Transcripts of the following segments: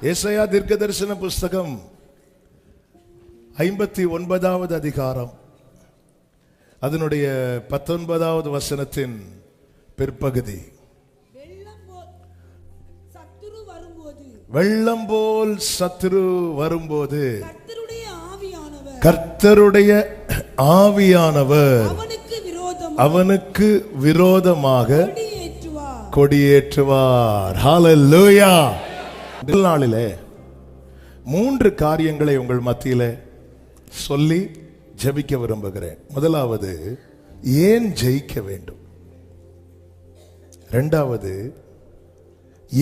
ஏசாயா தீர்க்கதரிசன புஸ்தகம் 59வது அதிகாரம் அதனுடைய 19வது வசனத்தின் பிற்பகுதி. வெள்ளம் போல் சத்துரு வரும்போது கர்த்தருடைய ஆவியானவர் அவனுக்கு விரோதமாக கொடியேற்றுவார். ஹல்லேலூயா. நாளிலே 3 காரியங்களை உங்கள் மத்தியிலே சொல்லி ஜெபிக்க விரும்புகிறேன். முதலாவது, ஏன் ஜெயிக்க வேண்டும்? இரண்டாவது,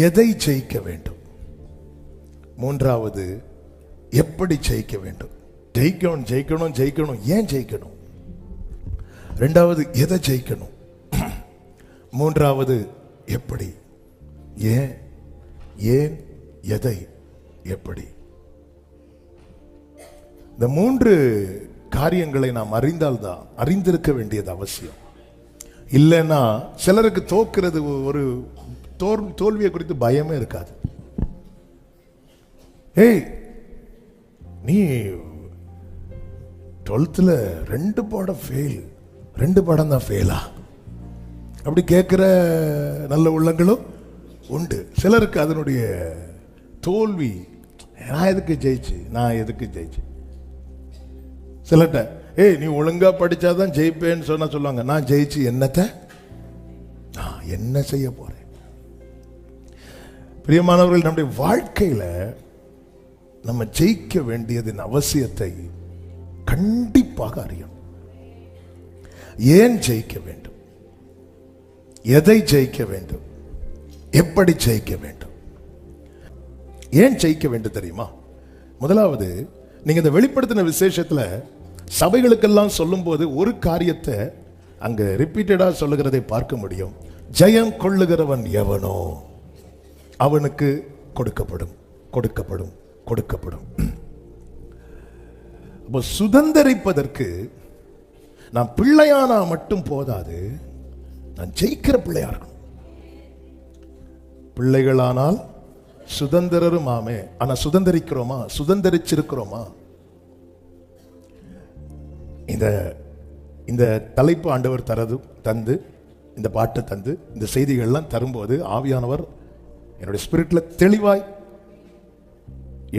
எதை ஜெயிக்க வேண்டும்? மூன்றாவது, எப்படி ஜெயிக்க வேண்டும்? ஜெயிக்கணும் ஜெயிக்கணும் ஜெயிக்கணும். ஏன் ஜெயிக்கணும்? இரண்டாவது, எதை ஜெயிக்கணும்? மூன்றாவது, எப்படி? ஏன் ஏன் எதை எப்படி? இந்த 3 காரியங்களை நாம் அறிந்தால்தான், அறிந்திருக்க வேண்டியது அவசியம். இல்லைன்னா சிலருக்கு தோக்கிறது ஒரு தோல்வியை குறித்து பயமே இருக்காது. ஏய், நீ 12th 2 பாடம் ஃபெயில், 2 பாடம் தான் ஃபெயிலா? அப்படி கேட்கிற நல்ல உள்ளங்களும் உண்டு. சிலருக்கு அதனுடைய தோல்வி, நான் எதுக்கு ஜெயிச்சு சிலர்ட்ட, ஏய் நீ ஒழுங்கா படிச்சாதான் ஜெயிப்பேன்னு சொல்லுவாங்க. நான் ஜெயிச்சு என்னத்தை, நான் என்ன செய்ய போறேன்? பிரியமானவர்கள், நம்முடைய வாழ்க்கையில நம்ம ஜெயிக்க வேண்டியதின் அவசியத்தை கண்டிப்பாக அறியணும். ஏன் ஜெயிக்க வேண்டும்? எதை ஜெயிக்க வேண்டும்? எப்படி ஜெயிக்க வேண்டும்? ஏன் ஜெயிக்க வேண்டும் தெரியுமா? முதலாவது, நீங்க இந்த வெளிப்படுத்தின விசேஷத்துல சபைகளுக்கெல்லாம் சொல்லும் போது ஒரு காரியத்தை அங்க ரிப்பீட்டடா சொல்லுகிறதை பார்க்க முடியும். ஜெயம் கொள்ளுகிறவன் எவனோ அவனுக்கு கொடுக்கப்படும் கொடுக்கப்படும் கொடுக்கப்படும். அப்போ சுதந்தரிப்பதற்கு நான் பிள்ளையானா மட்டும் போதாது, நான் ஜெயிக்கிற பிள்ளையா இருக்கணும். பிள்ளைகளானால் சுதந்திரரும் ஆமே. ஆனா சுதந்திரிக்கிறோமா? சுதந்திரிச்சிருக்கிறோமா? இந்த தலைப்பு ஆண்டவர் தந்து, இந்த பாட்டை தந்து, இந்த செய்திகள்லாம் தரும்போது ஆவியானவர் என்னுடைய ஸ்பிரிட்ல தெளிவாய்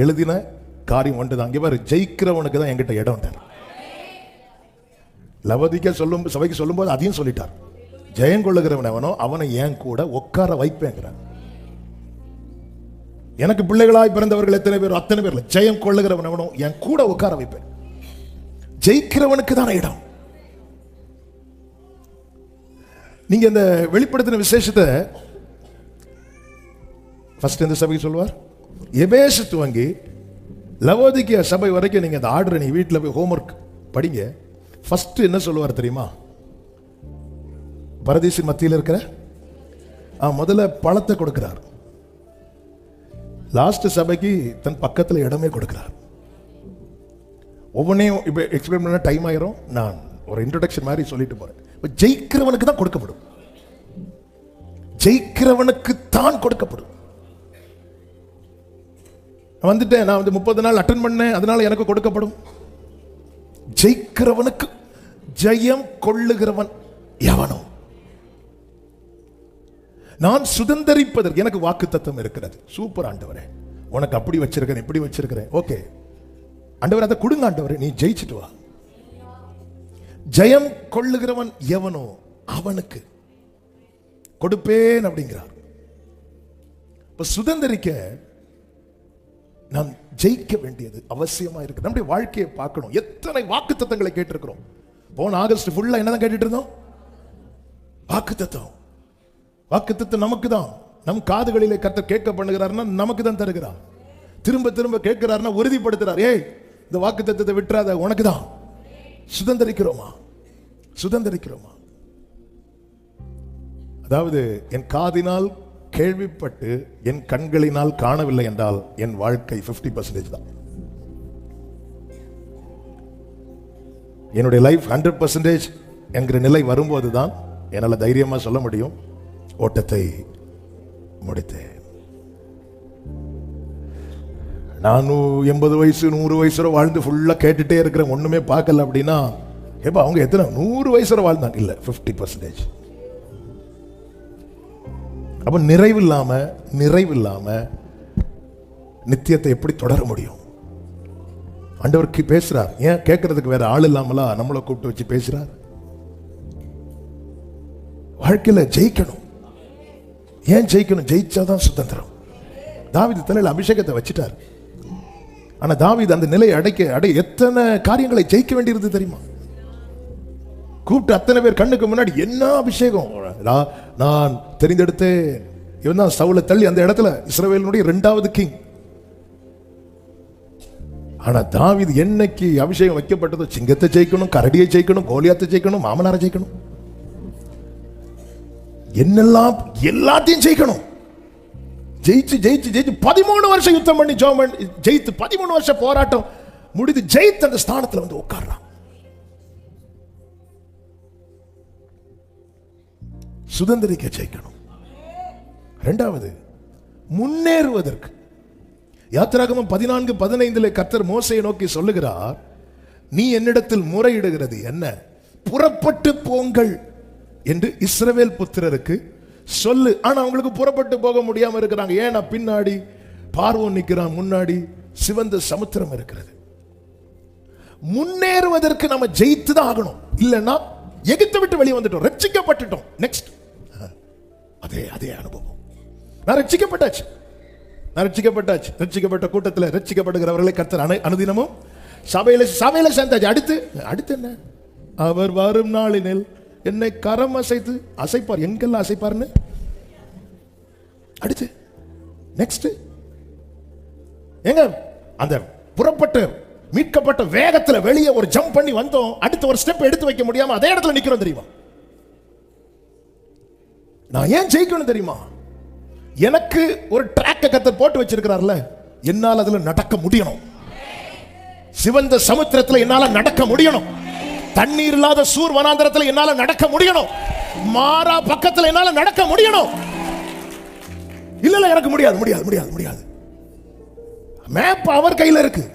எழுதின காரியம் ஒன்றுதான். அங்கே பாரு, ஜெயிக்கிறவனுக்கு தான் என்கிட்ட இடம் தரும். லவோதிக்கா சபைக்கு சொல்லும் போது அதையும் சொல்லிட்டார். ஜெயம் கொள்ளுகிறவன் அவனோ அவனை என் கூட உட்கார வைப்பேங்கிறார். எனக்கு பிள்ளைகளாய் பிறந்தவர்கள் எத்தனை பேர்? அத்தனை பேர்ல ஜெயம் கொள்ளுகிறவன் அவனோ என் கூட உட்கார வைப்பேன். ஜெயிக்கிறவனுக்கு தான இடம். நீங்க இந்த வெளிப்படுத்தின விசேஷத்தை ஃபர்ஸ்ட் இந்த சபைக்கு சொல்லுவார். எபேசு துவங்கி லவோதிக்கா சபை வரைக்கும் நீங்க அந்த ஆர்டர் நீ வீட்டில் போய் ஹோம்ஒர்க் படிங்க. ஃபர்ஸ்ட் என்ன சொல்லுவார் தெரியுமா? பரதீசி மத்தியில் இருக்கிற முதல்ல பழத்தை கொடுக்கிறார். லாஸ்ட் சபைக்கு தன் பக்கத்தில் இடமே கொடுக்கிறார். ஒவ்வொன்றையும் இப்போ எக்ஸ்பிளைன் பண்ண டைம் ஆயிரும். நான் ஒரு இன்ட்ரோடக்ஷன் மாதிரி சொல்லிட்டு போறேன். ஜெயிக்கிறவனுக்கு தான் கொடுக்கப்படும். ஜெயிக்கிறவனுக்கு தான் கொடுக்கப்படும். வந்துட்டேன், நான் 30 நாள் அட்டன் பண்ணேன், அதனால எனக்கு கொடுக்கப்படும். ஜெயிக்கிறவனுக்கு, ஜெயம் கொள்ளுகிறவன் எவனோ. நான் சுதந்தரிப்பதற்கு எனக்கு வாக்குத்தத்தம் இருக்கிறது. சூப்பர் ஆண்டவரே, உனக்கு அப்படி வச்சிருக்கிறேன், இப்படி வச்சிருக்கிறேன். ஓகே ஆண்டவர், அதை கொடுங்க ஆண்டவரே, நீ ஜெயிச்சுட்டு வா. ஜெயம் கொள்ளுகிறவன் எவனோ அவனுக்கு கொடுப்பேன் அப்படிங்கிறார். இப்ப சுதந்தரிக்க நாம் ஜெயிக்க வேண்டியது அவசியமா இருக்கு. நம்முடைய வாழ்க்கையை பார்க்கணும். எத்தனை வாக்குத்தத்தங்களை கேட்டிருக்கிறோம். போன ஆகஸ்ட் ஃபுல்லா என்னதான் கேட்டுட்டு இருந்தோம்? வாக்குத்தத்தம். வாக்குத்தத்தம் நமக்கு தான். நம் காதுகளிலே கர்த்தர் கேட்க பண்ணுகிறார்னா நமக்கு தான் தருகிறார். திரும்ப திரும்ப கேட்கிறார்னா உறுதிப்படுத்துறார். ஏய், இந்த வாக்குத்தத்தத்தை விட்டுறாத, உனக்கு தான். சுதந்தரிக்கிறோமா? சுதந்தரிக்கிறோமா? அதாவது என் காதினால் கேள்விப்பட்டு என் கண்களினால் காணவில்லை என்றால் என் வாழ்க்கை 50% தான். என்னுடைய லைஃப் 100% என்கிற நிலை வரும்போது தான் என்னால் தைரியமா சொல்ல முடியும், ஓட்டத்தை முடித்தேன். நான் 80 வயசு 100 வயசு வாழ்ந்து ஃபுல்லா கேட்டுட்டே இருக்கிறேன், ஒண்ணுமே பார்க்கல அப்படின்னா, ஏப்பா அவங்க எத்தனை 100 வயசு வாழ்ந்தாங்க? இல்ல 50%. அப்ப நிறைவில்லாம நித்தியத்தை எப்படி தொடர முடியும்? ஆண்டவருக்கு பேசுறார். ஏன் கேட்கறதுக்கு வேற ஆள் இல்லாமலா நம்மளை கூப்பிட்டு வச்சு பேசுறார்? வாழ்க்கையில ஜெயிக்கணும். ஏன் ஜெயிக்கணும்? ஜெயிச்சாதான் சுதந்திரம். தாவீது தலையில அபிஷேகத்தை வச்சுட்டார். ஆனா தாவீது அந்த நிலையை அடைய எத்தனை காரியங்களை ஜெயிக்க வேண்டியிருந்தது தெரியுமா? கூப்பிட்டு அத்தனை பேர் கண்ணுக்கு முன்னாடி என்ன அபிஷேகம்! நான் தெரிந்தெடுத்தேன். இவன் தான் சவுலை தள்ளி அந்த இடத்துல இஸ்ரவேலினுடைய 2வது கிங். ஆனா தாவீது என்னைக்கு அபிஷேகம் வைக்கப்பட்டதோ, சிங்கத்தை ஜெயிக்கணும், கரடியை ஜெயிக்கணும், கோலியாத்தை ஜெயிக்கணும், மாமனாரை ஜெயிக்கணும், என்னெல்லாம் எல்லாத்தையும் ஜெயிக்கணும். ஜெயிச்சு 13 வருஷம் யுத்தம் பண்ணி ஜெயித்து 13 வருஷம் போராட்டம் முடிந்து ஜெயித்து அந்த ஸ்தானத்துல வந்து உட்கார்றான். சுதந்திரிக்க ஜெயிக்கணும். 2வது முன்னேறுவதற்கு யாத்திராகமம் 14:15 கர்த்தர் மோசேயை நோக்கி சொல்லுகிறார், நீ என்னிடத்தில் முறையிடுகிறது என்ன? புறப்பட்டு போங்கள் என்று இஸ்ரவேல் புத்திரருக்கு சொல்லு. ஆனா அவங்களுக்கு புறப்பட்டு போக முடியாம இருக்கிறாங்க. ஏன்னா பின்னாடி பார்வோன் நிற்கிறான், முன்னாடி சிவந்த சமுத்திரம் இருக்கிறது. முன்னேறுவதற்கு நம்ம ஜெயித்து தான் ஆகணும். இல்லைன்னா எகிப்தை விட்டு வெளியே வந்துட்டோம், ரட்சிக்கப்பட்டுட்டோம். நெக்ஸ்ட் அதே அனுபவம். நான் ரட்சிக்கப்பட்டாச்சு. ரட்சிக்கப்பட்ட கூட்டத்தில் ரட்சிக்கப்படுகிறவர்களை கர்த்தர் அனுதினமும் சபையில சேர்ந்தாச்சு. அடுத்து என்ன? அவர் வரும் நாளினில் என்னை கரம் அசைப்பார். எங்கெல்லாம் அசைப்பார்னு அடுத்து நெக்ஸ்ட் எங்க அந்த புறப்பட்டு மீட்கப்பட்ட வேகத்துல வெளியே ஒரு ஜம்ப் பண்ணி வந்தோம். அடுத்த ஒரு ஸ்டெப் எடுத்து வைக்க முடியாம அதே இடத்துல நிக்கிறோம். தெரியுமா நான் ஏன் ஜெயிக்கணும் தெரியுமா? எனக்கு ஒரு ட்ராக் கர்த்தர் போட்டு வச்சிருக்கிறார்ல, என்னால் அதுல நடக்க முடியணும். சிவந்த சமுத்திரத்துல என்னால நடக்க முடியணும். தண்ணீர் இல்லாத சூர் வனாந்தரத்துல என்னால நடக்க முடியணும். மாறா பக்கத்துல என்னால நடக்க முடியணும். இல்ல எனக்கு முடியாது. மேப் அவர் கையில இருக்கு.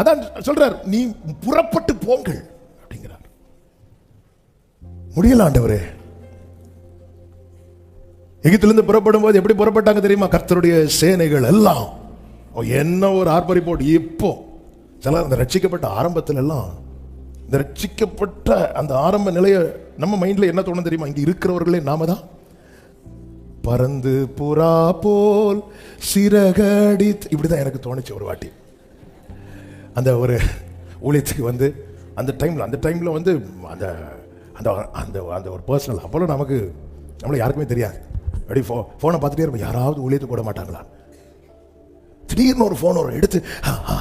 அதான் சொல்றார், நீ புறப்பட்டு போங்கள் அப்படிங்கிறார். முடியல ஆண்டவரே. எகிப்திலிருந்து புறப்படும் போது எப்படி புறப்பட்டாங்க தெரியுமா? கர்த்தருடைய சேனைகள் எல்லாம் என்ன ஒரு ஆர்ப்பரிப்போடு. இப்போ சில அந்த ரட்சிக்கப்பட்ட ஆரம்பத்தில் எல்லாம், இந்த ரட்சிக்கப்பட்ட அந்த ஆரம்ப நிலைய நம்ம மைண்ட்ல என்ன தோணும் தெரியுமா? இங்க இருக்கிறவர்களே நாம தான் பறந்து புறா போல் சிறகடி. இப்படிதான் எனக்கு தோணுச்சு ஒரு வாட்டி. அந்த ஒரு ஊழியத்துக்கு வந்து அந்த டைம்ல வந்து அந்த அந்த அந்த ஒரு பர்சனல், அப்போல்லாம் நம்மளை யாருக்குமே தெரியாது. அப்படி ஃபோனை பார்த்துட்டே இருப்போம், யாராவது ஊழியத்துக்கு கூட மாட்டாங்களா? திடீர்னு ஒரு ஃபோன் எடுத்து,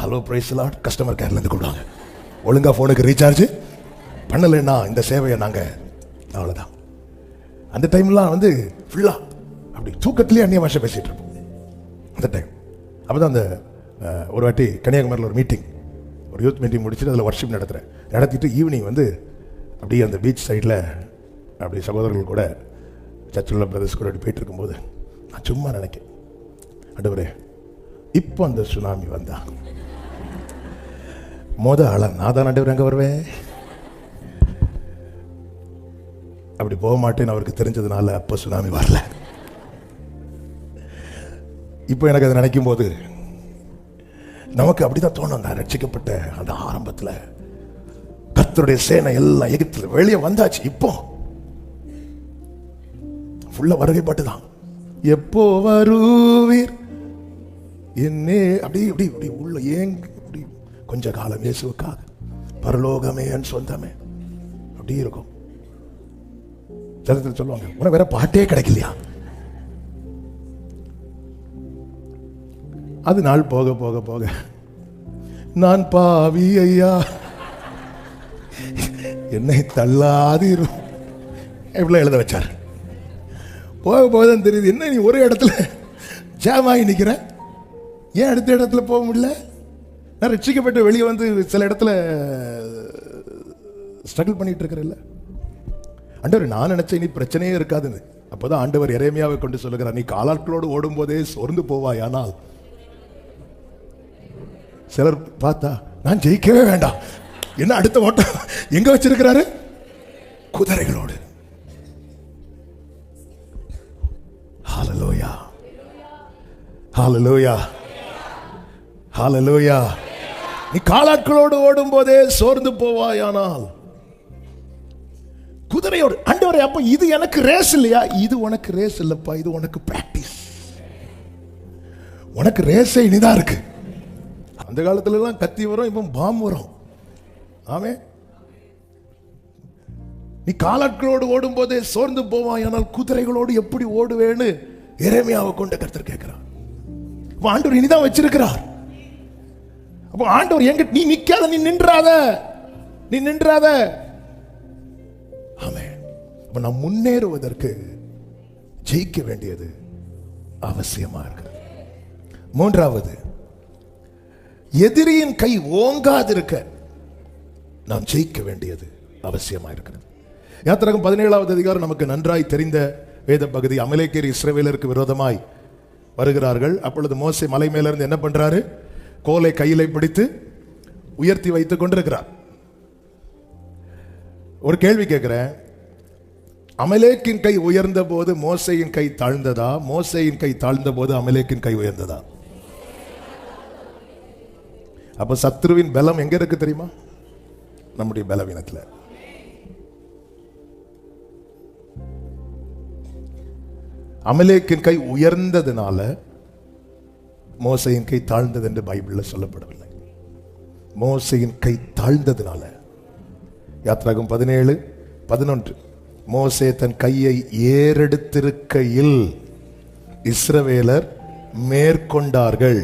ஹலோ பிரைஸ் லார்ட், கஸ்டமர் கேர்லேருந்து கூப்பிடுவாங்க. ஒழுங்கா ஃபோனுக்கு ரீசார்ஜ் பண்ணலைன்னா இந்த சேவையை நாங்கள், அவ்வளோதான். அந்த டைம்லாம் வந்து ஃபுல்லாக அப்படி தூக்கத்திலே அந்நிய பாஷை பேசிகிட்டு இருப்போம் அந்த டைம். அப்போ தான் அந்த ஒரு வாட்டி கன்னியாகுமரியில் ஒரு மீட்டிங், ஒரு யூத் மீட்டிங் முடிச்சுட்டு அதில் ஒர்ஷிப் நடத்திட்டு ஈவினிங் வந்து அப்படியே அந்த பீச் சைடில் அப்படி சகோதரர்கள் கூட, சர்ச்சில் உள்ள பிரதர்ஸ் கூட போயிட்டு இருக்கும்போது நான் சும்மா நினைக்கிறேன், ஆண்டவரே இப்போ அந்த சுனாமி வந்தா ஆளா நான் தான் ஆண்டவர் எங்கே வருவேன்? அப்படி போக மாட்டேன்னு அவருக்கு தெரிஞ்சதுனால அப்போ சுனாமி வரல. இப்போ எனக்கு அதை நினைக்கும் போது நமக்கு அப்படிதான் தோணும். நான் ரட்சிக்கப்பட்ட அந்த ஆரம்பத்தில் கர்த்தருடைய சேனை எல்லாம் எகிப்துல வெளியே வந்தாச்சு. இப்போ ஃபுல்லா வருகைப்பட்டு தான், எப்போ வருவீர் என்னே அப்படி இப்படி இப்படி உள்ள ஏங்க இப்படி கொஞ்ச காலம் இயேசுவுக்காக, பரலோகமே என் சொந்தமே அப்படி இருக்கும். சிலத்தில் சொல்லுவாங்க, உனக்கு வேற பாட்டே கிடைக்கலையா? அது நாள் போக போக போக நான் பாவி ஐயா என்னை தள்ளாதீரும் எப்படிலாம் எழுத வச்சார். போக போகதான் தெரியுது, என்ன நீ ஒரு இடத்துல ஜாம் ஆகி நிற்கிற, ஏன் அடுத்த இடத்துல போக முடியல? நான் ரட்சிக்கப்பட்டு வெளியே வந்து சில இடத்துல ஸ்ட்ரகிள் பண்ணிட்டு இருக்கிறேன்ல. ஆண்டவரே நான் நினைச்சேன் இனி பிரச்சனையே இருக்காதுன்னு, அப்போதான் ஆண்டவர் எரேமியாவை கொண்டு சொல்லுகிறார், நீ காலாட்களோடு ஓடும் போதே சோர்ந்து போவாய், ஆனால் சிலர் பார்த்தா நான் ஜெயிக்கவே வேண்டாம், என்ன அடுத்த ஓட்டம் எங்க வச்சிருக்கிறாரு? குதிரைகளோடு. ஹல்லேலூயா, ஹல்லேலூயா, ஹல்லேலூயா. நீ காலாட்களோடு ஓடும் போதே சோர்ந்து போவாயானால் குதிரையோடு. ஆண்டவரே, அப்ப இது எனக்கு ரேஸ் இல்லையா? இது உனக்கு ரேஸ் இல்லப்பா, இது உனக்கு பிராக்டிஸ். உனக்கு ரேஸே இனிதான் இருக்கு. அந்த காலத்துல எல்லாம் கத்தி வரும், இப்ப பாம் வரும். ஆமே, நீ காலாட்களோடு ஓடும் போதே சோர்ந்து போவாயானால் குதிரைகளோடு எப்படி ஓடுவேன்னு எரேமியாவை கொண்டு கர்த்தர் கேட்கிறார். ஆண்டவர் இனிதான் வச்சிருக்கிறார். அப்போ ஆண்டவர் எங்க, நீ நிக்காத, நீ நின்றாத, நீ நின்றாத. ஆமென். அப்ப நாம் முன்னேறுவதற்கு ஜெயிக்க வேண்டியது அவசியமா இருக்கிறது. மூன்றாவது, எதிரியின் கை ஓங்காதிருக்க நாம் ஜெயிக்க வேண்டியது அவசியமா இருக்கிறது. யாத்திராகமம் 17வது அதிகாரம் நமக்கு நன்றாய் தெரிந்த வேத பகுதி. அமலேக்கியர் இஸ்ரவேலருக்கு விரோதமாய் வருகிறார்கள். அப்பொழுது மோசே மலை மேல இருந்து என்ன பண்றாரு? கோலை கையிலே பிடித்து உயர்த்தி வைத்துக் கொண்டிருக்கிறார். ஒரு கேள்வி கேட்கிறேன், அமலேக்கின் கை உயர்ந்த போது மோசேயின் கை தாழ்ந்ததா? மோசேயின் கை தாழ்ந்த போது அமலேக்கின் கை உயர்ந்ததா? அப்ப சத்ருவின் பலம் எங்க இருக்கு தெரியுமா? நம்முடைய பலவீனத்துல. அமலேக்கின் கை உயர்ந்ததுனால மோசேயின் கை தாழ்ந்தது என்று பைபிள்ல சொல்லப்படவில்லை. மோசேயின் கை தாழ்ந்ததுனால. யாத்திராகமம் 17:11, மோசே தன் கையை ஏறெடுத்திருக்கையில் இஸ்ரவேலர் மேற்கொண்டார்கள்,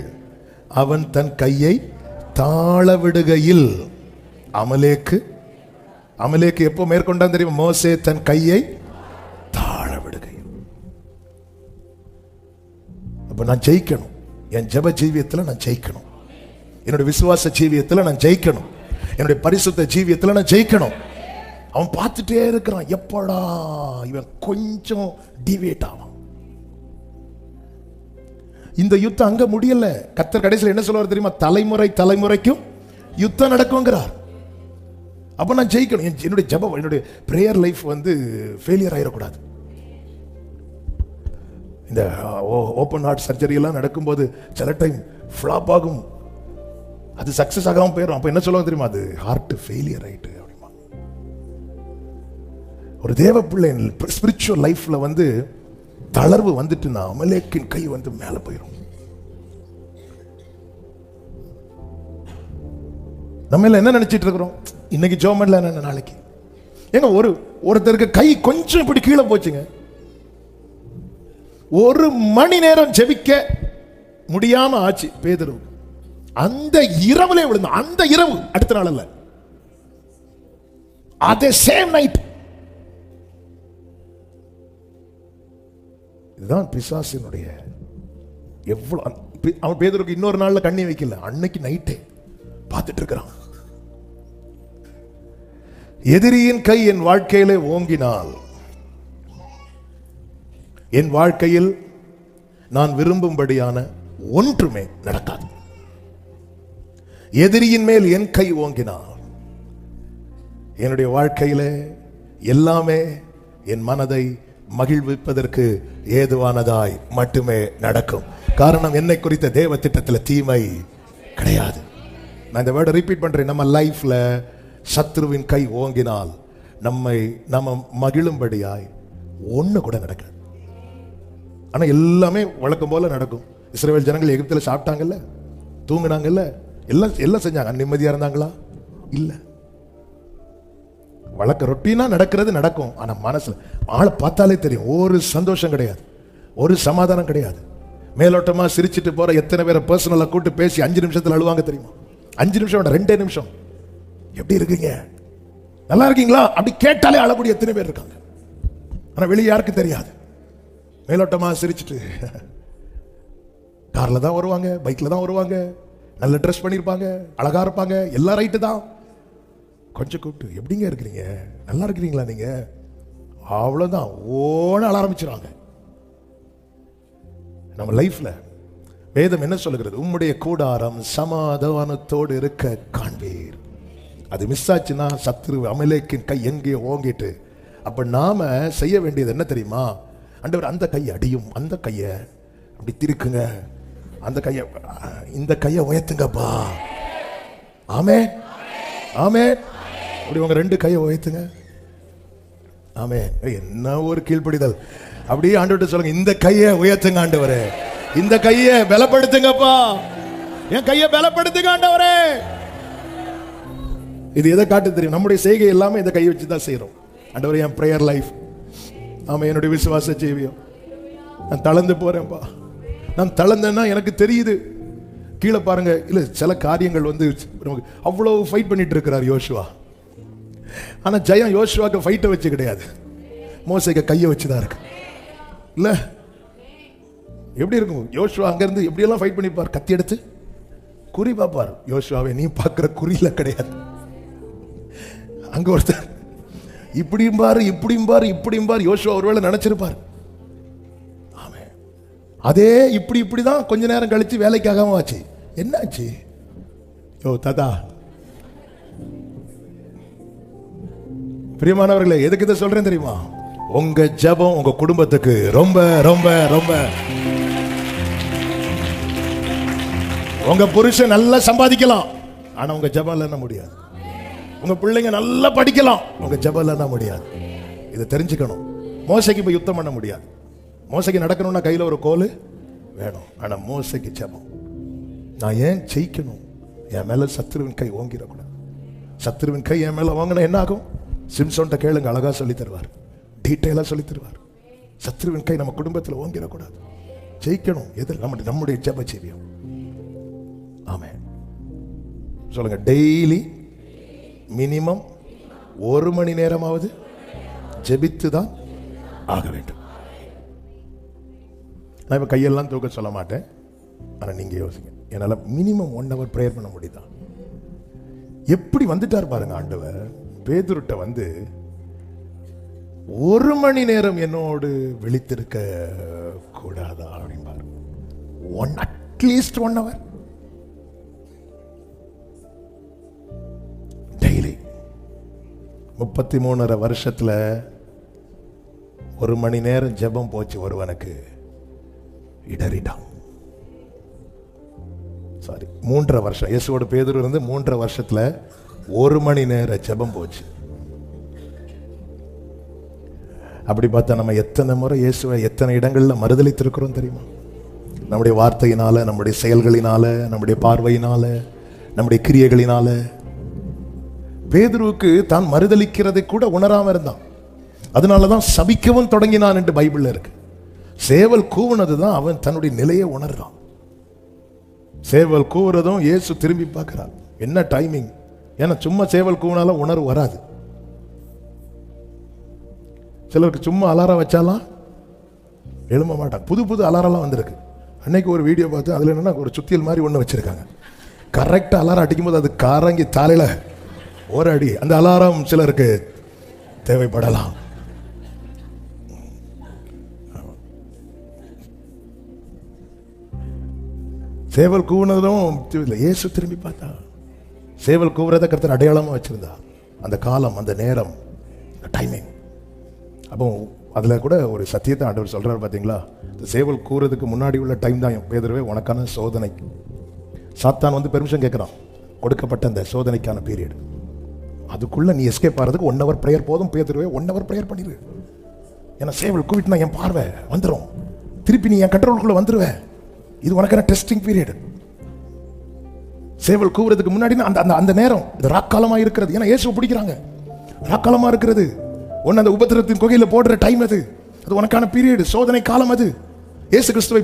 அவன் தன் கையை தாழவிடுகையில் அமலேக்கு எப்போ மேற்கொண்டான் தெரியுமா? மோசே தன் கையை தாழவிடுகையில். அப்ப நான் ஜெயிக்கணும். என் ஜெப ஜீவியத்தில் நான் ஜெயிக்கணும். என்னுடைய விசுவாச ஜீவியத்தில் நான் ஜெயிக்கணும். என்னுடைய பரிசுத்த ஜீவியத்தில் நான் ஜெயிக்கணும். அவன் பார்த்துட்டே இருக்கிறான், எப்படா இவன் கொஞ்சம் டிவேட் ஆவான். இந்த யுத்தம் அங்க முடியல. கர்த்தர் கடைசியில் என்ன சொல்லுவார் தெரியுமா? தலைமுறை தலைமுறைக்கும் யுத்தம் நடக்கும்ங்கிறார். அப்ப நான் ஜெயிக்கணும். என்னுடைய ஜெபம், என்னுடைய பிரேயர் லைஃப் வந்து ஃபெயிலியர் ஆயிடக்கூடாது. இந்த ஓப்பன் ஹார்ட் சர்ஜரி எல்லாம் நடக்கும்போது சில டைம் ஃப்ளாப் ஆகும், அது சக்சஸ் ஆகாம போயிடும். அப்ப என்ன சொல்லுவாங்க தெரியுமா? அது ஹார்ட் ஃபெயிலியர் ஆயிட்டு அப்படிமா. ஒரு தேவ பிள்ளை ஸ்பிரிச்சுவல் லைஃப்ல வந்து தளர்வு வந்துட்டுனா அமலேக்கின் கை வந்து மேல போயிடும். நம்ம எல்லாம் என்ன நினைச்சிட்டு இருக்கிறோம்? இன்னைக்கு ஜோமன்ல என்ன, நாளைக்கு ஏங்க ஒருத்தருக்கு கை கொஞ்சம் இப்படி கீழே போச்சுங்க, 1 மணி நேரம் ஜெபிக்க முடியாம ஆச்சு பேதுரு. அந்த இரவுல விழுந்த, அந்த இரவு, அடுத்த நாள் அல்ல, அதே சேம் நைட். இதுதான் பிசாசினுடைய எவ்வளவு. அவன் பேதுருக்கு இன்னொரு நாள்ல கண்ணி வைக்கல, அன்னைக்கு நைட்டே பார்த்துட்டு இருக்கிறான். எதிரியின் கை என் வாழ்க்கையிலே ஓங்கினால் என் வாழ்க்கையில் நான் விரும்பும்படியான ஒன்றுமே நடக்காது. எதிரியின் மேல் என் கை ஓங்கினால் என்னுடைய வாழ்க்கையிலே எல்லாமே என் மனதை மகிழ்விப்பதற்கு ஏதுவானதாய் மட்டுமே நடக்கும். காரணம், என்னை குறித்த தேவ திட்டத்தில் தீமை கிடையாது. நான் இந்த வேர்டை ரிப்பீட் பண்றேன். நம்ம லைஃப்ல சத்ருவின் கை ஓங்கினால் நம்ம மகிழும்படியாய் ஒண்ணு கூட நடக்காது. ஆனா எல்லாமே வழக்கம் போல நடக்கும். இஸ்ரவேல் ஜனங்கள் எகிப்தில் சாப்பிட்டாங்கல்ல, தூங்கினாங்கல்ல, எல்லாம் செஞ்சாங்க. நிம்மதியா இருந்தாங்களா? இல்ல. வழக்க ரொட்டீனா நடக்கிறது நடக்கும். ஆனா மனசுல ஆளை பார்த்தாலே தெரியும், ஒரு சந்தோஷம் கிடையாது, ஒரு சமாதானம் கிடையாது. மேலோட்டமா சிரிச்சிட்டு போற எத்தனை பேரை பர்சனலா கூட்டு பேசி 5 நிமிஷத்துல அழுவாங்க தெரியுமா? 5 நிமிஷம் வேண்டாம், 2 நிமிஷம். எப்படி இருக்கீங்க, நல்லா இருக்கீங்களா அப்படி கேட்டாலே அழக்கூடிய எத்தனை பேர் இருக்காங்க. ஆனா வெளியே யாருக்கும் தெரியாது. மேலோட்டமா சிரிச்சிட்டு கார்ல தான் வருவாங்க, பைக்ல தான் வருவாங்க, நல்ல ட்ரெஸ் பண்ணிருப்பாங்க, அழகா இருப்பாங்க, எல்லாம் ரைட்டு தான். கொஞ்சம் கூப்பிட்டு எப்படிங்க இருக்கிறீங்க, நல்லா இருக்கிறீங்களா, நீங்க அவ்வளவுதான் ஓட அழ ஆரம்பிச்சிருவாங்க. நம்ம லைஃப்ல வேதம் என்ன சொல்லுகிறது? உம்முடைய கூடாரம் சமாதானத்தோடு இருக்க காண்பீர். அது மிஸ் ஆச்சுன்னா சத்ரு அமலேக்கின் கை எங்கே ஓங்கிட்டு, அப்ப நாம செய்ய வேண்டியது என்ன தெரியுமா? ஆண்டவர் அந்த கையை அடியும், அந்த கையை அப்படி திருக்குங்க, அந்த கையை இந்த கையை உயர்த்துங்கப்பா. ஆமே ஆமே. அப்படி உங்க ரெண்டு கையை உயர்த்துங்க. ஆமே. என்ன ஒரு கீழ்ப்படிதல்! அப்படியே ஆண்டவர்கிட்ட சொல்லுங்க, இந்த கையை உயர்த்துங்க ஆண்டவரே, இந்த கையை பலப்படுத்துங்கப்பா, என் கையை பலப்படுத்துங்க ஆண்டவரே. இது எதை காட்டு தெரியும்? நம்முடைய செய்கை எல்லாமே இந்த கையை வச்சுதான் செய்யறோம். ஆண்டவரே, என் பிரேயர் லைஃப், ஆமா, என்னுடைய விசுவாச ஜீவியம், நான் தளர்ந்து போறேன்ப்பா. நான் தளர்ந்தேன்னா எனக்கு தெரியுது. கீழே பாருங்க, இல்ல சில காரியங்கள் வந்து அவ்வளவு ஃபைட் பண்ணிட்டு இருக்கிறார் யோசுவா. ஆனா ஜெயம் யோசுவாக்கு ஃபைட்டை வச்சு கிடையாது, மோசேக்கு கையை வச்சுதான் இருக்கு. இல்ல எப்படி இருக்கும்? யோசுவா அங்க இருந்து எப்படியெல்லாம் ஃபைட் பண்ணிப்பார், கத்தி எடுத்து குறி பார்ப்பார். யோசுவாவே, நீ பார்க்கிற குறியில கிடையாது. அங்க ஒருத்தர் இப்படியும் பாரு இப்படியும் பாரு இப்படியும் பாரு. யோசுவா ஒருவேளை நினைச்சிருப்பார், ஆமே, அதே இப்படி இப்படிதான் கொஞ்ச நேரம் கழிச்சு வேலைக்காகாம ஆச்சு. என்னாச்சு? யோ தாத்தா, பிரியமானவர்களே, எதுக்கு இதை சொல்றேன் தெரியுமா? உங்க ஜெபம் உங்க குடும்பத்துக்கு ரொம்ப ரொம்ப ரொம்ப. உங்க புருஷன் நல்லா சம்பாதிக்கலாம், ஆனா உங்க ஜெபம் இல்லைன்னா முடியாது. உங்க பிள்ளைங்க நல்லா படிக்கலாம், உங்க ஜெபம் இல்லைன்னா முடியாது. இதை தெரிஞ்சுக்கணும். மோசைக்கு போய் யுத்தம் பண்ண முடியாது. மோசைக்கு நடக்கணும்னா கையில ஒரு கோல் வேணும். ஆனா மோசைக்கு ஜெபம். நான் ஏன் ஜெயிக்கணும்? என் மேல சத்ருவின் கை ஓங்கிடக்கூடாது. சத்ருவின் கை என் மேல வாங்கினா என்ன ஆகும்? சிம்சோன்ட்ட கேளுங்க, அழகா சொல்லி தருவார், டீட்டெயிலா சொல்லி தருவார். சத்ருவின் கை நம்ம குடும்பத்தில் ஓங்கிடக்கூடாது. ஜெயிக்கணும். எது? நம்முடைய ஜெப ஜீவியம். ஆமே. சொல்லுங்க, டெய்லி மினிமம் 1 மணி நேரமாவது ஜெபித்துதான் ஆக வேண்டும். நான் இப்ப கையெல்லாம் தூக்க சொல்ல மாட்டேன், ஆனா நீங்க யோசிங்க, என்னால மினிமம் 1 hour பிரேயர் பண்ண முடியுதா? எப்படி வந்துட்டார் பாருங்க ஆண்டவர். பேதுருட்ட வந்து 1 மணி நேரம் என்னோடு விழித்திருக்க கூடாதா அப்படின்பாரு. At least 1 hour daily. 33 வருஷத்துல 1 மணி நேரம் ஜெபம் போச்சு ஒருவனுக்கு, இடறிட்டான். சாரி, 3.5 வருஷம். இயேசுவோட பேதுரு இருந்து 3.5 வருஷத்துல 1 மணி நேரம் ஜெபம் போச்சு. அப்படி பார்த்தா நம்ம எத்தனை முறை இயேசுவை எத்தனை இடங்கள்ல மறுதலித்திருக்கிறோம் தெரியுமா? நம்முடைய வார்த்தையினால, நம்முடைய செயல்களினால, நம்முடைய பார்வையினால, நம்முடைய கிரியைகளினால. பேதுருவுக்கு தான் மறுதலிக்கிறதை கூட உணராம இருந்தான். அதனாலதான் சபிக்கவும் தொடங்கினான் என்று பைபிள்ல இருக்கு. சேவல் கூவுனதுதான் அவன் தன்னுடைய நிலையை உணர்றான். சேவல் கூவுறதும் இயேசு திரும்பி பார்க்கிறார். என்ன டைமிங்! ஏன்னா சும்மா சேவல் கூவினாலும் உணர்வு வராது. சிலருக்கு சும்மா அலாரம் வச்சாலாம் எழும்ப மாட்டாங்க. புது புது அலாரம்லாம் வந்திருக்கு. அன்னைக்கு ஒரு வீடியோ பார்த்து அதுல என்னன்னா ஒரு சுத்தியல் மாதிரி ஒன்று வச்சிருக்காங்க. கரெக்டா அலாரம் அடிக்கும் போது அது காரங்கி தலையில ஒரு அடி. அந்த அலாரம் சிலருக்கு தேவைப்படலாம். சேவல் கூவுனதும் இயேசு திரும்பி பார்த்தா. சேவல் கூவுறத கர்த்தர் அடையாளமா வச்சிருந்தா. அந்த காலம், அந்த நேரம், டைமிங். அப்போ அதுல கூட ஒரு சத்தியத்தை ஆண்டவர் சொல்றாரு பாத்தீங்களா? சேவல் கூறதுக்கு முன்னாடி உள்ள டைம் தான் பேதுருவே உனக்கான சோதனை. சாத்தான் வந்து பெர்மிஷன் கேட்கிறான், கொடுக்கப்பட்ட அந்த சோதனைக்கான பீரியட். அதுக்குள்ள நீ எஸ்கேப் ஆகிறதுக்கு 1 hour பிரேயர் போதும். பேதுருவே 1 hour பிரேயர் பண்ணிடு. ஏன்னா சேவல் கூவிட்டுனா என் பார்வை வந்துடும், திருப்பி நீ என் கண்ட்ரோலுக்குள்ள வந்துருவேன். இது உனக்கான டெஸ்டிங் பீரியட். சேவல் கூவுறதுக்கு முன்னாடி அந்த நேரம் இது ராக்காலமா இருக்கிறது. ஏன்னா இயேசு பிடிக்கிறாங்க, ராக்காலமா இருக்கிறது. ஒன்னு அந்த உபத்திரத்தின் குகையில போடுற டைம் அது உனக்கான பீரியட், சோதனை காலம் அது. இயேசு கிறிஸ்துவை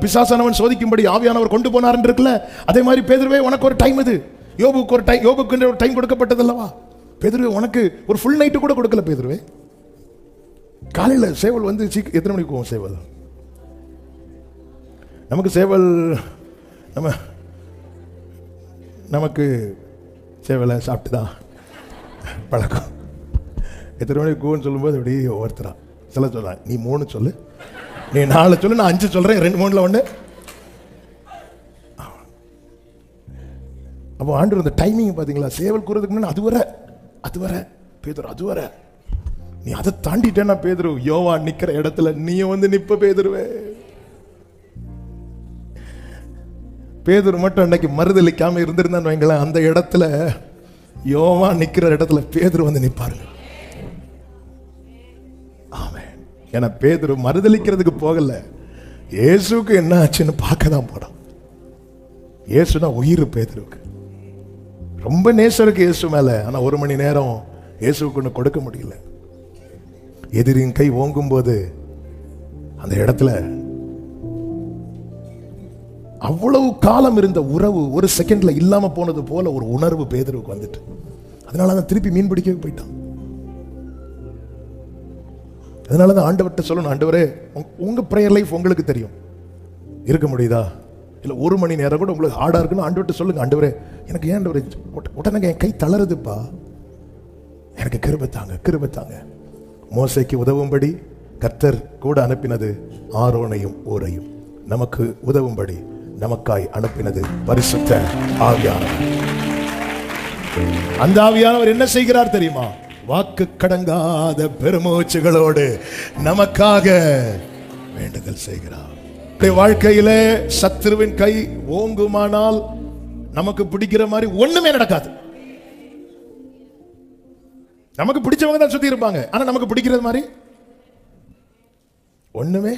பிசாசானவன் சோதிக்கும்படி ஆவியானவர் கொண்டு போனார் என்று இருக்குல்ல, அதே மாதிரி பேதுருவே உனக்கு ஒரு டைம் அது. யோபுக்கு ஒரு டைம், யோபுக்கு ஒரு டைம் கொடுக்கப்பட்டது அல்லவா? பேதுருவே உனக்கு ஒரு ஃபுல் நைட்டு கூட கொடுக்கல. பேதுருவே காலையில சேவல் வந்து எத்தனை மணிக்கு போகும் சேவல்? நமக்கு சேவல் நமக்கு சேவலை சாப்பிட்டுதான் பழக்கம். எத்தனை மணிக்கு கூன்னு சொல்லும்போது அப்படி ஒவ்வொருத்தரா சில சொல்கிறாங்க, நீ 3 சொல்லு, நீ 4 சொல்லு, நான் 5 சொல்கிறேன், 2 3ல் 1. அப்போ ஆண்டவர் அந்த டைமிங் பார்த்தீங்களா, சேவல் கூறதுக்கு முன்னாடி அது வர பேதுரு, அது வர நீ அதை தாண்டிட்டேன்னா பேதுரு, யோவான் நிக்கிற இடத்துல நீயும் வந்து நிப்ப பேதுருவே. பேதுரு மட்டும் அன்னைக்கு மறுதலிக்காம இருந்திருந்தான்னு வைங்களேன், அந்த இடத்துல யோவான் நிக்கிற இடத்துல பேதுரு வந்து நிப்பாருங்க. ஆமென். ஏன்னா பேதுரு மறுதலிக்கிறதுக்கு போகல, இயேசுக்கு என்ன ஆச்சுன்னு பார்க்க தான் போறான். இயேசுனா உயிர் பேதுருக்கு, ரொம்ப நேசம் இருக்கு இயேசு மேல. ஆனா 1 மணி நேரம் இயேசுக்கு ஒன்று கொடுக்க முடியல. எதிரின் கை ஓங்கும் போது அந்த இடத்துல அவ்வளவு காலம் இருந்த உறவு ஒரு செகண்ட்ல இல்லாம போனது போல ஒரு உணர்வு பேதுருக்கு வந்துட்டு, அதனால தான் திருப்பி மீன் பிடிக்கவே போயிட்டான். அதனாலதான் ஆண்டவர்கிட்ட சொல்லணும், ஆண்டவரே உங்க பிரேயர் லைஃப் உங்களுக்கு தெரியும், இருக்க முடியுதா? இல்லை 1 மணி நேரம் கூட உங்களுக்கு ஹார்டாக இருக்குன்னு ஆண்டவர்கிட்ட சொல்லுங்க. ஆண்டவரே எனக்கு ஏன் ஆண்டவரே உடனே என் கை தளருதுப்பா, எனக்கு கிருபை தாங்க. மோசேக்கு உதவும்படி கர்த்தர் கூட அனுப்பினது ஆரோனையும் ஊரையும், நமக்கு உதவும்படி நமக்காய் அனுப்பினது பரிசுத்த ஆவியானவர். அந்த ஆவியானவர் என்ன செய்கிறார் தெரியுமா? வாக்கு கடங்காத பெருமூச்சுகளோடு நமக்காக வேண்டுதல் செய்கிறார். வாழ்க்கையில சத்துருவின் கை ஓங்குமானால் நமக்கு பிடிக்கிற மாதிரி ஒண்ணுமே நடக்காது. நமக்கு பிடிச்சவங்க தான் சுத்தி இருப்பாங்க, ஆனா நமக்கு பிடிக்கிறது மாதிரி ஒண்ணுமே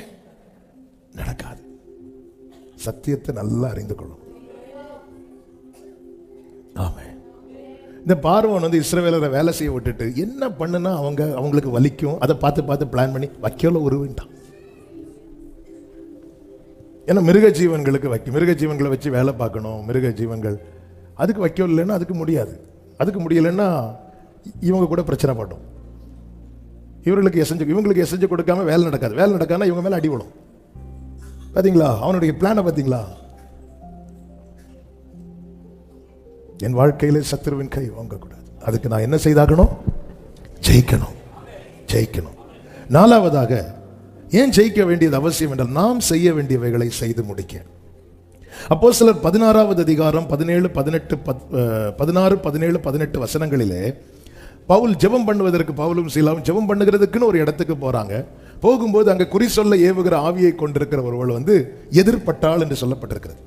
நடக்காது. சத்தியத்தை நல்லா அறிந்து கொள்ளும். ஆமே. இந்த பார்வோன் வந்து இஸ்ரவேலரை வேலை செய்ய விட்டுட்டு என்ன பண்ணுனா அவங்களுக்கு வலிக்கும், அதை பார்த்து பிளான் பண்ணி வைக்கோல உருவிட்டான். ஏன்னா மிருக ஜீவன்களை வச்சு வேலை பார்க்கணும். மிருக ஜீவன்கள் அதுக்கு வைக்கோல் இல்லைன்னா அதுக்கு முடியாது. அதுக்கு முடியலைன்னா இவங்க கூட பிரச்சனை பட்டோம். இவங்களுக்கு எசைஞ்சு கொடுக்காம வேலை நடக்காதுன்னா இவங்க மேல அடி விடும். பாத்தீங்களா அவனுடைய பிளானை? பாத்தீங்களா? என் வாழ்க்கையில சத்துருவின் கை வாங்கக்கூடாது. அதுக்கு நான் என்ன செய்தாகணும்? ஜெயிக்கணும். 4வதாக ஏன் ஜெயிக்க வேண்டியது அவசியம் என்றால் நாம் செய்ய வேண்டியவைகளை செய்து முடிக்க. அப்போஸ்தலர் 16வது அதிகாரம் 16, 17, 18 வசனங்களிலே பவுல் ஜெபம் பண்ணுவதற்கு, பவுலும் சீலாவும் ஜெபம் பண்ணுகிறதுக்குன்னு ஒரு இடத்துக்கு போறாங்க. போகும்போது அங்க குறி சொல்ல ஏவுகிற ஆவியை கொண்டிருக்கிற ஒருவள் வந்து எதிர்பட்டாள் என்று சொல்லப்பட்டிருக்கிறது.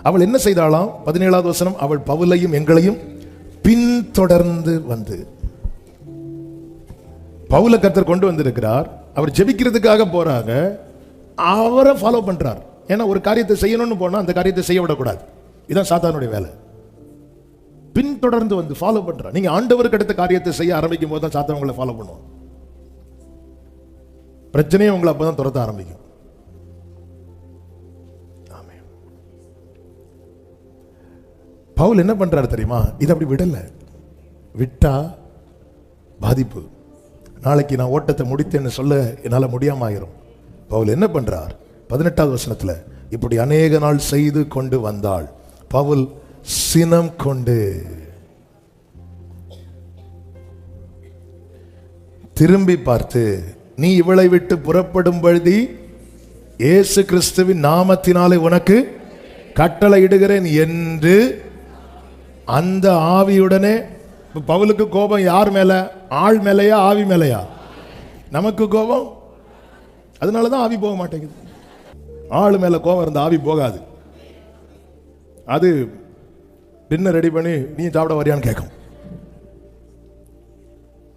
அவள் என்ன செய்தாளாம்? 17வது வசனம், அவள் பவுலையும் எங்களையும் பின்தொடர்ந்து வந்து, பவுல கர்த்தர் கொண்டு வந்திருக்கிறார், அவர் ஜெபிக்கிறதுக்காக போறாங்க, அவரை ஃபாலோ பண்றார். ஏன்னா ஒரு காரியத்தை செய்யணும்னு போனா அந்த காரியத்தை செய்ய விடக்கூடாது. இதுதான் சாத்தானுடைய வேலை. பின்தொடர்ந்து வந்து ஃபாலோ பண்றார். நீங்க ஆண்டவருக்கு அடுத்த காரியத்தை செய்ய ஆரம்பிக்கும் போது தான் சாத்தான் உங்களை ஃபாலோ பண்ணுவோம். பிரச்சனையே உங்களை அப்பதான் துரத்த ஆரம்பிக்கும். பவுல் என்ன பண்றாரு தெரியுமா? இது அப்படி விட்டா பாதிப்பு. நாளைக்கு நான் ஓட்டத்தை முடித்தேன்னு சொல்ல என்னால் முடியாம ஆயிரும். பவுல் என்ன பண்றார்? 18வது வசனத்துல, இப்படி அநேக நாள் செய்து கொண்டு வந்தாள். பவுல் சினம் கொண்டு திரும்பி பார்த்து, நீ இவளை விட்டு புறப்படும் பொழுது இயேசு கிறிஸ்துவின் நாமத்தினாலே உனக்கு கட்டளை இடுகிறேன் என்று அந்த ஆவியுடனே. பவுலுக்கு கோபம் யார் மேல? ஆள் மேலையா ஆவி மேலையா? நமக்கு கோபம், அதனாலதான் ஆவி போக மாட்டேங்குது. ஆள் மேல கோபம் இருந்த ஆவி போகாது. அது டின்னர் ரெடி பண்ணி நீ சாப்பிட வரியான்னு கேட்கும்.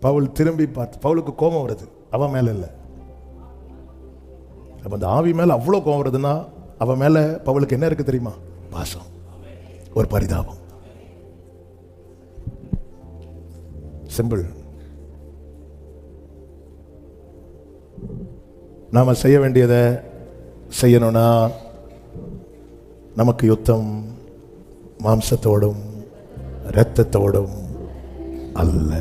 பவுல் திரும்பி பார்த்து, பவுலுக்கு கோபம் வருது, அவன் மேல இல்லை. அப்ப அந்த ஆவி மேல அவ்வளவு கோபம் வருதுன்னா அவன் மேல பவுலுக்கு என்ன இருக்கு தெரியுமா? பாசம், ஒரு பரிதாபம். சிம்பிள். நாம செய்ய வேண்டியதை செய்யணும்னா நமக்கு யுத்தம் மாம்சத்தோடும் இரத்தத்தோடும் அல்ல.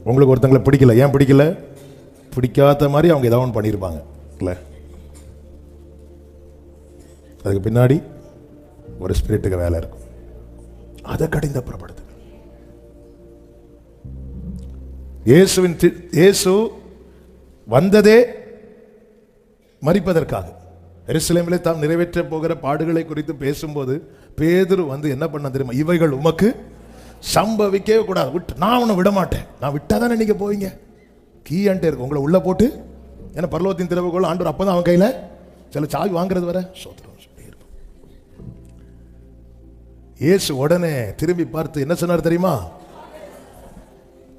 உங்களுக்கு ஒருத்தங்களை பிடிக்கல, ஏன் பிடிக்கல? பிடிக்காத மாதிரி அவங்க ஏதாவது பண்ணியிருப்பாங்க இல்ல, அதுக்கு பின்னாடி ஒரு ஸ்பிரிட்டுக்கு வேலை இருக்கும். அதை கடிந்த புறப்படுத்து. இயேசு வந்ததே மரிப்பதற்காக. எருசலேமிலே தாம் நிறைவேற்ற போகிற பாடுகளை குறித்து பேசும்போது பேதுரு வந்து என்ன பண்ண தெரியுமா? இவைகள் உமக்கு சம்பவிக்கவே கூடாது, நான் உன்னை விட மாட்டேன். நான் விட்டாதானே நீங்க போவீங்க. கீயான்ட்டே இருக்கு, உங்களை உள்ள போட்டு, ஏன்னா பரலோகத்தின் திறவுகோல் ஆண்டவர் அப்பதான் அவன் கையில சில சாவி வாங்குறது வர சோத்திரம். இயேசு உடனே திரும்பி பார்த்து என்ன சொன்னார் தெரியுமா?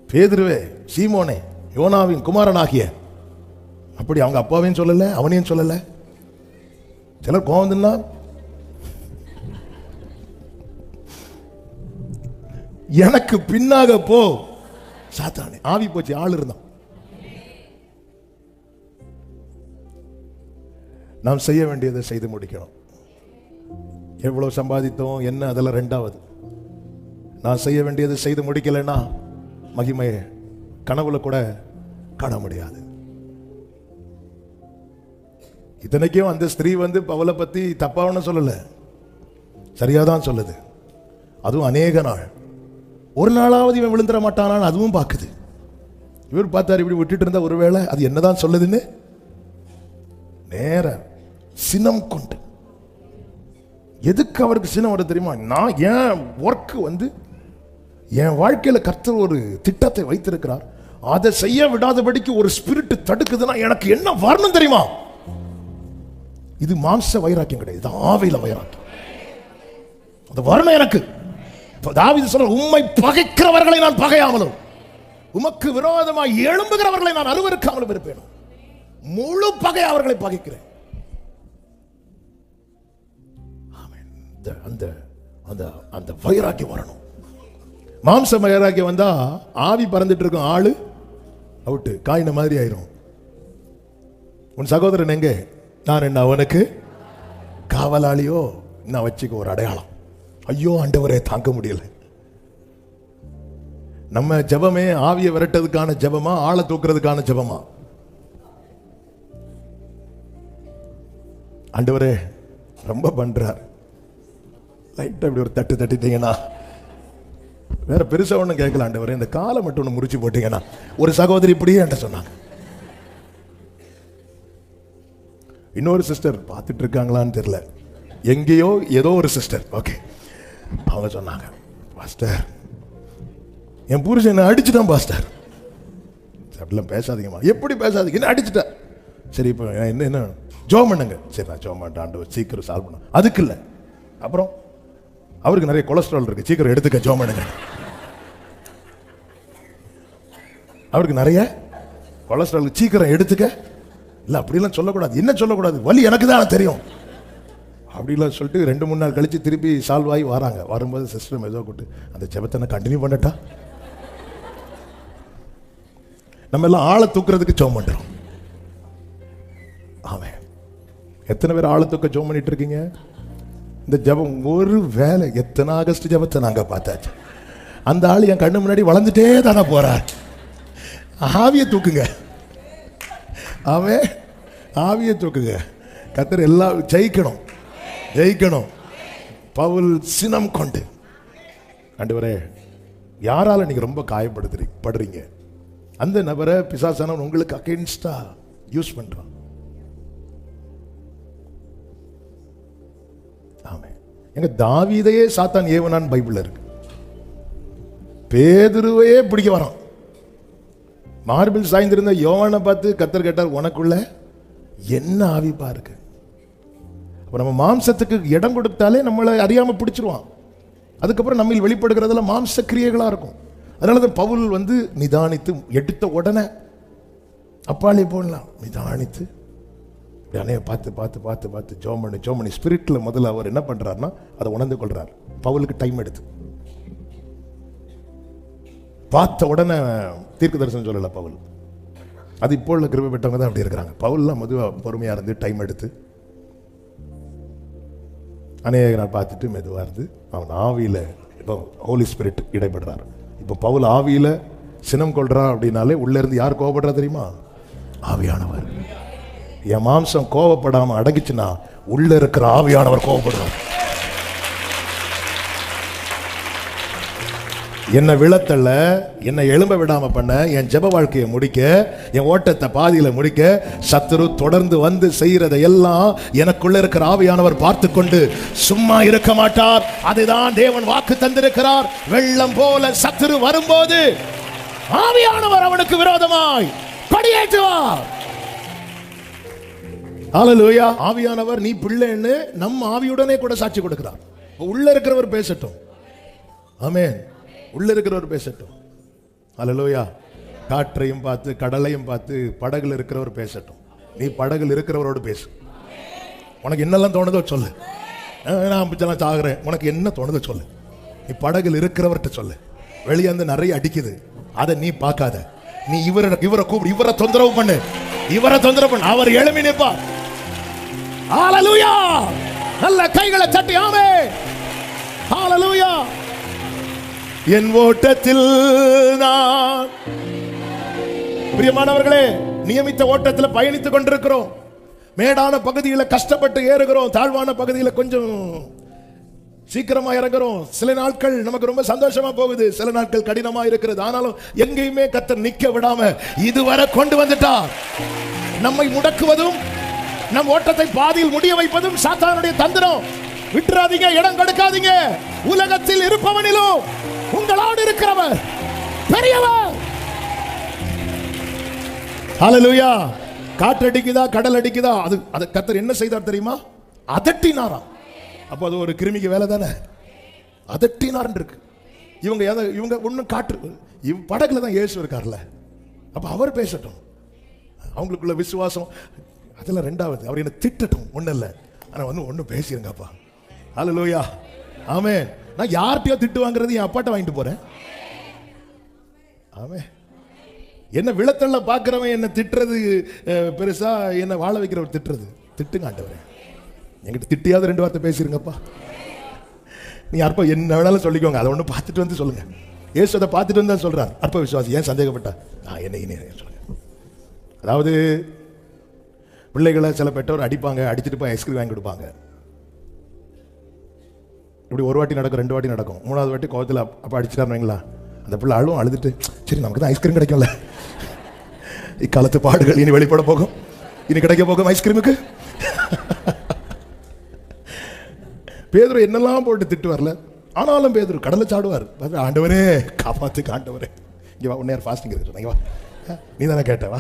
பேதுருவே, சீமோனே, யோனாவின் குமாரனாகிய. அப்படி அவங்க அப்பாவையும் சொல்லல, அவனையும் சொல்லல. சிலர் கோவந்துன்னா எனக்கு பின்னாக போ சாத்தானே. ஆவி போச்சு, ஆள் இருந்தான். நாம் செய்ய வேண்டியதை செய்து முடிக்கணும். எவ்வளவு சம்பாதித்தோம் என்ன, அதெல்லாம் ரெண்டாவது. நான் செய்ய வேண்டியதை செய்து முடிக்கலைன்னா மகிமையை கனவுல கூட காண முடியாது. இத்தனைக்கும் அந்த ஸ்திரீ வந்து பவுலை பத்தி தப்பாவன்னு சொல்லல, சரியாதான் சொல்லுது. அதுவும் அநேக நாள், ஒரு நாளாவது இவன் விழுந்துட மாட்டானான்னு அதுவும் பார்க்குது. இவர் பார்த்தாரு, இப்படி விட்டுட்டு இருந்தா ஒருவேளை அது என்னதான் சொல்லுதுன்னு நேர சினம் கொண்டு. எதுக்கு அவருக்கு சினம் வருது தெரியுமா? நான் என் ஒர்க் வந்து என் வாழ்க்கையில கர்த்தர் ஒரு திட்டத்தை வைத்திருக்கிறார், அதை செய்ய விடாதபடிக்கு ஒரு ஸ்பிரிட் தடுக்குதுன்னா எனக்கு என்ன வரணும் தெரியுமா? இது மாம்ச வைராக்கியம் கிடையாது, இது ஆவியில வைராக்கியம். அது வரணும் எனக்கு. தாவீது சொல்ற, உம்மை பகைக்கிறவர்களை நான் பகையாமலும் உமக்கு விரோதமாக எழும்புகிறவர்களை நான் அருவருக்காமலும் இருப்பேன். முழு பகை அவர்களை பகைக்கிறேன். அந்த அந்த அந்த வைராக்கியம் வரணும். மாம்ச வைராக்கியம் வந்தா ஆவி பறந்துட்டு இருக்கும், ஆளு அவுட்டு, காயின மாதிரி ஆயிரும். உன் சகோதரன் எங்க? நான் என்ன அவனுக்கு காவலாளியோ? நான் வச்சுக்க ஒரு அடையாளம். ஐயோ ஆண்டவரே, தாங்க முடியல. நம்ம ஜெபமே ஆவியை விரட்டதுக்கான ஜெபமா, ஆளை தூக்குறதுக்கான ஜெபமா? ஆண்டவரே ரொம்ப பண்றார், லைட்டா இப்படி ஒரு தட்டு தட்டிட்டீங்கன்னா, வேற பெருசா ஒண்ணும் கேட்கல. ஆண்டவரே இந்த காலை மட்டும் ஒண்ணு முறிச்சு போட்டீங்கன்னா. ஒரு சகோதரி இப்படியே என்கிட்ட சொன்னாங்க. இன்னொரு சிஸ்டர் பார்த்துட்டு இருக்காங்களான்னு தெரியல, எங்கேயோ ஏதோ ஒரு சிஸ்டர், ஓகே, அவங்க சொன்னாங்க, பாஸ்டர் என் புருஷன் என்ன அடிச்சுட்டான் பாஸ்டர். அப்படிலாம் பேசாதீங்கம்மா. எப்படி பேசாதீங்க? என்ன அடிச்சுட்டா? சரி இப்போ என்ன ஜோம் பண்ணுங்க. சரி நான் ஜோம் பண்ணிட்டேன், ஆண்டவர் சீக்கிரம் சால்வ் பண்ண. அதுக்கு இல்லை, அப்புறம் அவருக்கு நிறைய கொலஸ்ட்ரால் இருக்கு, சீக்கிரம் எடுத்துக்க, ஜோம் பண்ணுங்க. அவருக்கு நிறைய கொலஸ்ட்ரால், சீக்கிரம் எடுத்துக்க. இல்லை அப்படிலாம் சொல்லக்கூடாது. என்ன சொல்லக்கூடாது? வலி எனக்கு தான் தெரியும் அப்படிலாம் சொல்லிட்டு 2-3 நாள் கழிச்சு திருப்பி சால்வ் ஆகி வராங்க. வரும்போது சிஸ்டம் ஏதோ கூட்டு, அந்த ஜெபத்தை கண்டினியூ பண்ணட்டா? நம்ம எல்லாம் ஆளை தூக்குறதுக்கு ஜெபம் பண்றோம். ஆமென். எத்தனை பேர் ஆளை தூக்க ஜெபம் பண்ணிட்டு இருக்கீங்க? இந்த ஜெபம் ஒரு வேலை. எத்தனை ஆகஸ்ட் ஜெபத்தை நாங்க பார்த்தாச்சு. அந்த ஆள் என் கண்ணு முன்னாடி வளர்ந்துட்டே தானே போறார். ஆவியை தூக்குங்க, அவன் ஆவியை தூக்குங்க. கர்த்தர் எல்லாம் ஜெயிக்கணும், ஜெயிக்கணும். பவுல் சினம் கொண்டு, ஆண்டவரே யாரால நீங்க ரொம்ப காயப்படுறீங்க, அந்த நபரை பிசாசானவன் உங்களுக்கு அகைன்ஸ்டா யூஸ் பண்றான். ஆமே. எங்க தாவீதையே சாத்தான் ஏவனான் பைபிள்ல இருக்கு. பேதுருவையே பிடிக்க வரான். மார்பில் சாய்ந்திருந்த யோவானை பார்த்து கர்த்தர் கேட்டார், உனக்குள்ள என்ன ஆவிப்பா இருக்கு? அப்ப நம்ம மாம்சத்துக்கு இடம் கொடுத்தாலே நம்மளை அறியாம பிடிச்சிருவான். அதுக்கப்புறம் நம்ம வெளிப்படுகிறதுல மாம்ச கிரியைகளா இருக்கும். அதனாலதான் பவுல் வந்து நிதானித்து, எடுத்த உடனே அப்பாலே போடலாம், நிதானித்து அணைய பார்த்து பார்த்து பார்த்து பார்த்து ஜோமணி ஸ்பிரிட்ல முதல்ல அவர் என்ன பண்றாருன்னா அதை உணர்ந்து கொள்றார். பவுலுக்கு டைம் எடுத்து பார்த்த உடனே தீர்க்க தரிசனம் சொல்லல பவுல். அது இப்போ உள்ள கிருபை பெற்றவங்க தான் அப்படி இருக்கிறாங்க. பவுல்லாம் மெதுவா பொறுமையா இருந்து டைம் எடுத்து அநேக நாள் பார்த்துட்டு மெதுவா இருந்து அவன் ஆவியில இப்போ ஹோலி ஸ்பிரிட் இடைபடுறார். இப்போ பவுல் ஆவியில சினம் கொள்றா அப்படின்னாலே உள்ள இருந்து யார் கோபப்படுறா தெரியுமா? ஆவியானவர். என் மாம்சம் கோபப்படாம அடங்கிச்சுன்னா உள்ள இருக்கிற ஆவியானவர் கோபப்படுறார். என்னை விழத்தள்ள, என்னை எழும்ப விடாம பண்ண, என் ஜெப வாழ்க்கையை முடிக்க, என் ஓட்டத்தை பாதியில முடிக்க சத்துரு தொடர்ந்து வந்து செய்யறதை எல்லாம் எனக்குள்ள இருக்கிற ஆவியானவர் பார்த்து கொண்டு சும்மா இருக்க மாட்டார். அதுதான் தேவன் வாக்கு தந்திருக்கிறார். வெள்ளம் போல சத்துரு வரும்போது ஆவியானவர் அவனுக்கு விரோதமாய் கொடியேற்றுவார். ஹல்லேலூயா. ஆவியானவர் நீ பிள்ளைன்னு நம்ம ஆவியுடனே கூட சாட்சி கொடுக்கிறார். உள்ள இருக்கிறவர் பேசட்டும். ஆமென். உள்ள இருக்கிறவர் பேசட்டும். ஹல்லேலூயா. காற்றையும் பார்த்து கடலையும் பார்த்து படகுல இருக்கிறவர் பேசட்டும். நீ படகுல இருக்கிறவரோடு பேசு. உனக்கு என்னெல்லாம் தோணுதோ சொல்லு. நான் பிச்செல்லாம் சாகுறேன், உனக்கு என்ன தோணுதோ சொல்லு. நீ படகுல இருக்கிறவர்கிட்ட சொல்லு. வெளியே வந்து நிறைய அடிக்குது, அதை நீ பார்க்காத. நீ இவரை கூப்பிடு, இவரை தொந்தரவு பண்ணு, இவரை தொந்தரவு பண்ணு. அவர் எழுமி நிற்பார். ஹல்லேலூயா. நல்ல கைகளை தட்டி ஆமென். ஹல்லேலூயா. என் ஓட்டத்தில் நான், பிரியமானவர்களே, நியமித்த ஓட்டத்தில் பயணித்துக் கொண்டிருக்கிறோம். மேடான பகுதியில் கஷ்டப்பட்டு ஏறுகிறோம், தாழ்வான பகுதியில் கொஞ்சம் சீக்கிரமா இறங்குறோம். சில நாட்கள் நமக்கு ரொம்ப சந்தோஷமா போகுது, சில நாட்கள் கடினமா இருக்கிறது. ஆனாலும் எங்கேயுமே கர்த்தர் நிக்க விடாம இதுவரை கொண்டு வந்துட்டார். நம்மை முடக்குவதும் நம் ஓட்டத்தை பாதியில் முடிய வைப்பதும் சாத்தானுடைய தந்திரம். விட்டுறாதீங்க, இடம் கொடுக்காதீங்க. உலகத்தில் இருப்பவனிலும் உங்களோடு இருக்கிறவர் பெரியவர். ஹல்லேலூயா. காற்று அடிக்குதா, கடல் அடிக்குதா, அது கர்த்தர் என்ன செய்தார் தெரியுமா? அதட்டினாராம். அப்போ அது ஒரு கிருமிக்கு வேலை தானே. அதட்டினார் இருக்கு. இவங்க ஒன்றும் காற்று படகுல தான் இயேசு இருக்கார்ல. அப்போ அவர் பேசட்டும். அவங்களுக்குள்ள விசுவாசம் அதெல்லாம் ரெண்டாவது. அவர் என்ன திட்டட்டும், ஒன்றும் இல்லை. ஆனால் வந்து ஒன்றும் பேசிருங்கப்பா. ஹல்லேலூயா. ஆமென். நான் யார்கிட்டயோ திட்டு வாங்குறது என் அப்பாட்ட வாங்கிட்டு போறேன். ஆமென். என்ன விழத்தள்ள பார்க்கிறவன் என்ன திட்டுறது பெருசா, என்ன வாழ வைக்கிறவர் திட்டுறது. திட்டுங்க ஆண்டவரே. என்கிட்ட திட்டியாவது 2 வார்த்தை பேசிருங்கப்பா. நீ அற்ப என்ன வேணாலும் சொல்லிக்கோங்க, அதை ஒன்று பார்த்துட்டு வந்து சொல்லுங்க. ஏசு அதை பார்த்துட்டு வந்து தான் சொல்றார். அற்ப விசுவாசி ஏன் சந்தேகப்பட்டா? என்ன சொல்லுங்க. அதாவது பிள்ளைகளை சில பெற்றோர் அடிப்பாங்க, அடிச்சுட்டு போய் ஐஸ்கிரீம் வாங்கி கொடுப்பாங்க. இப்படி ஒரு வாட்டி நடக்கும், 2 வாட்டி நடக்கும். 3வது வாட்டி கோவத்தில் அப்போ அடிச்சுட்டாருங்களா, அந்த பிள்ளை அழுவும். அழுதுட்டு சரி நமக்கு தான் ஐஸ்கிரீம் கிடைக்கும்ல, இக்காலத்து பாடுகள் இனி வெளிப்பட போகும், இனி கிடைக்க போகும் ஐஸ்கிரீமுக்கு. பேதுரு என்னெல்லாம் போட்டு திட்டு வரல, ஆனாலும் பேதுரு கடலை சாடுவார். ஆண்டவரே காப்பாத்துக்கு, ஆண்டவரே இங்கே வா, 1 நேரம் ஃபாஸ்டிங் இருக்கு, இங்கே வா, நீ தானே கேட்டவா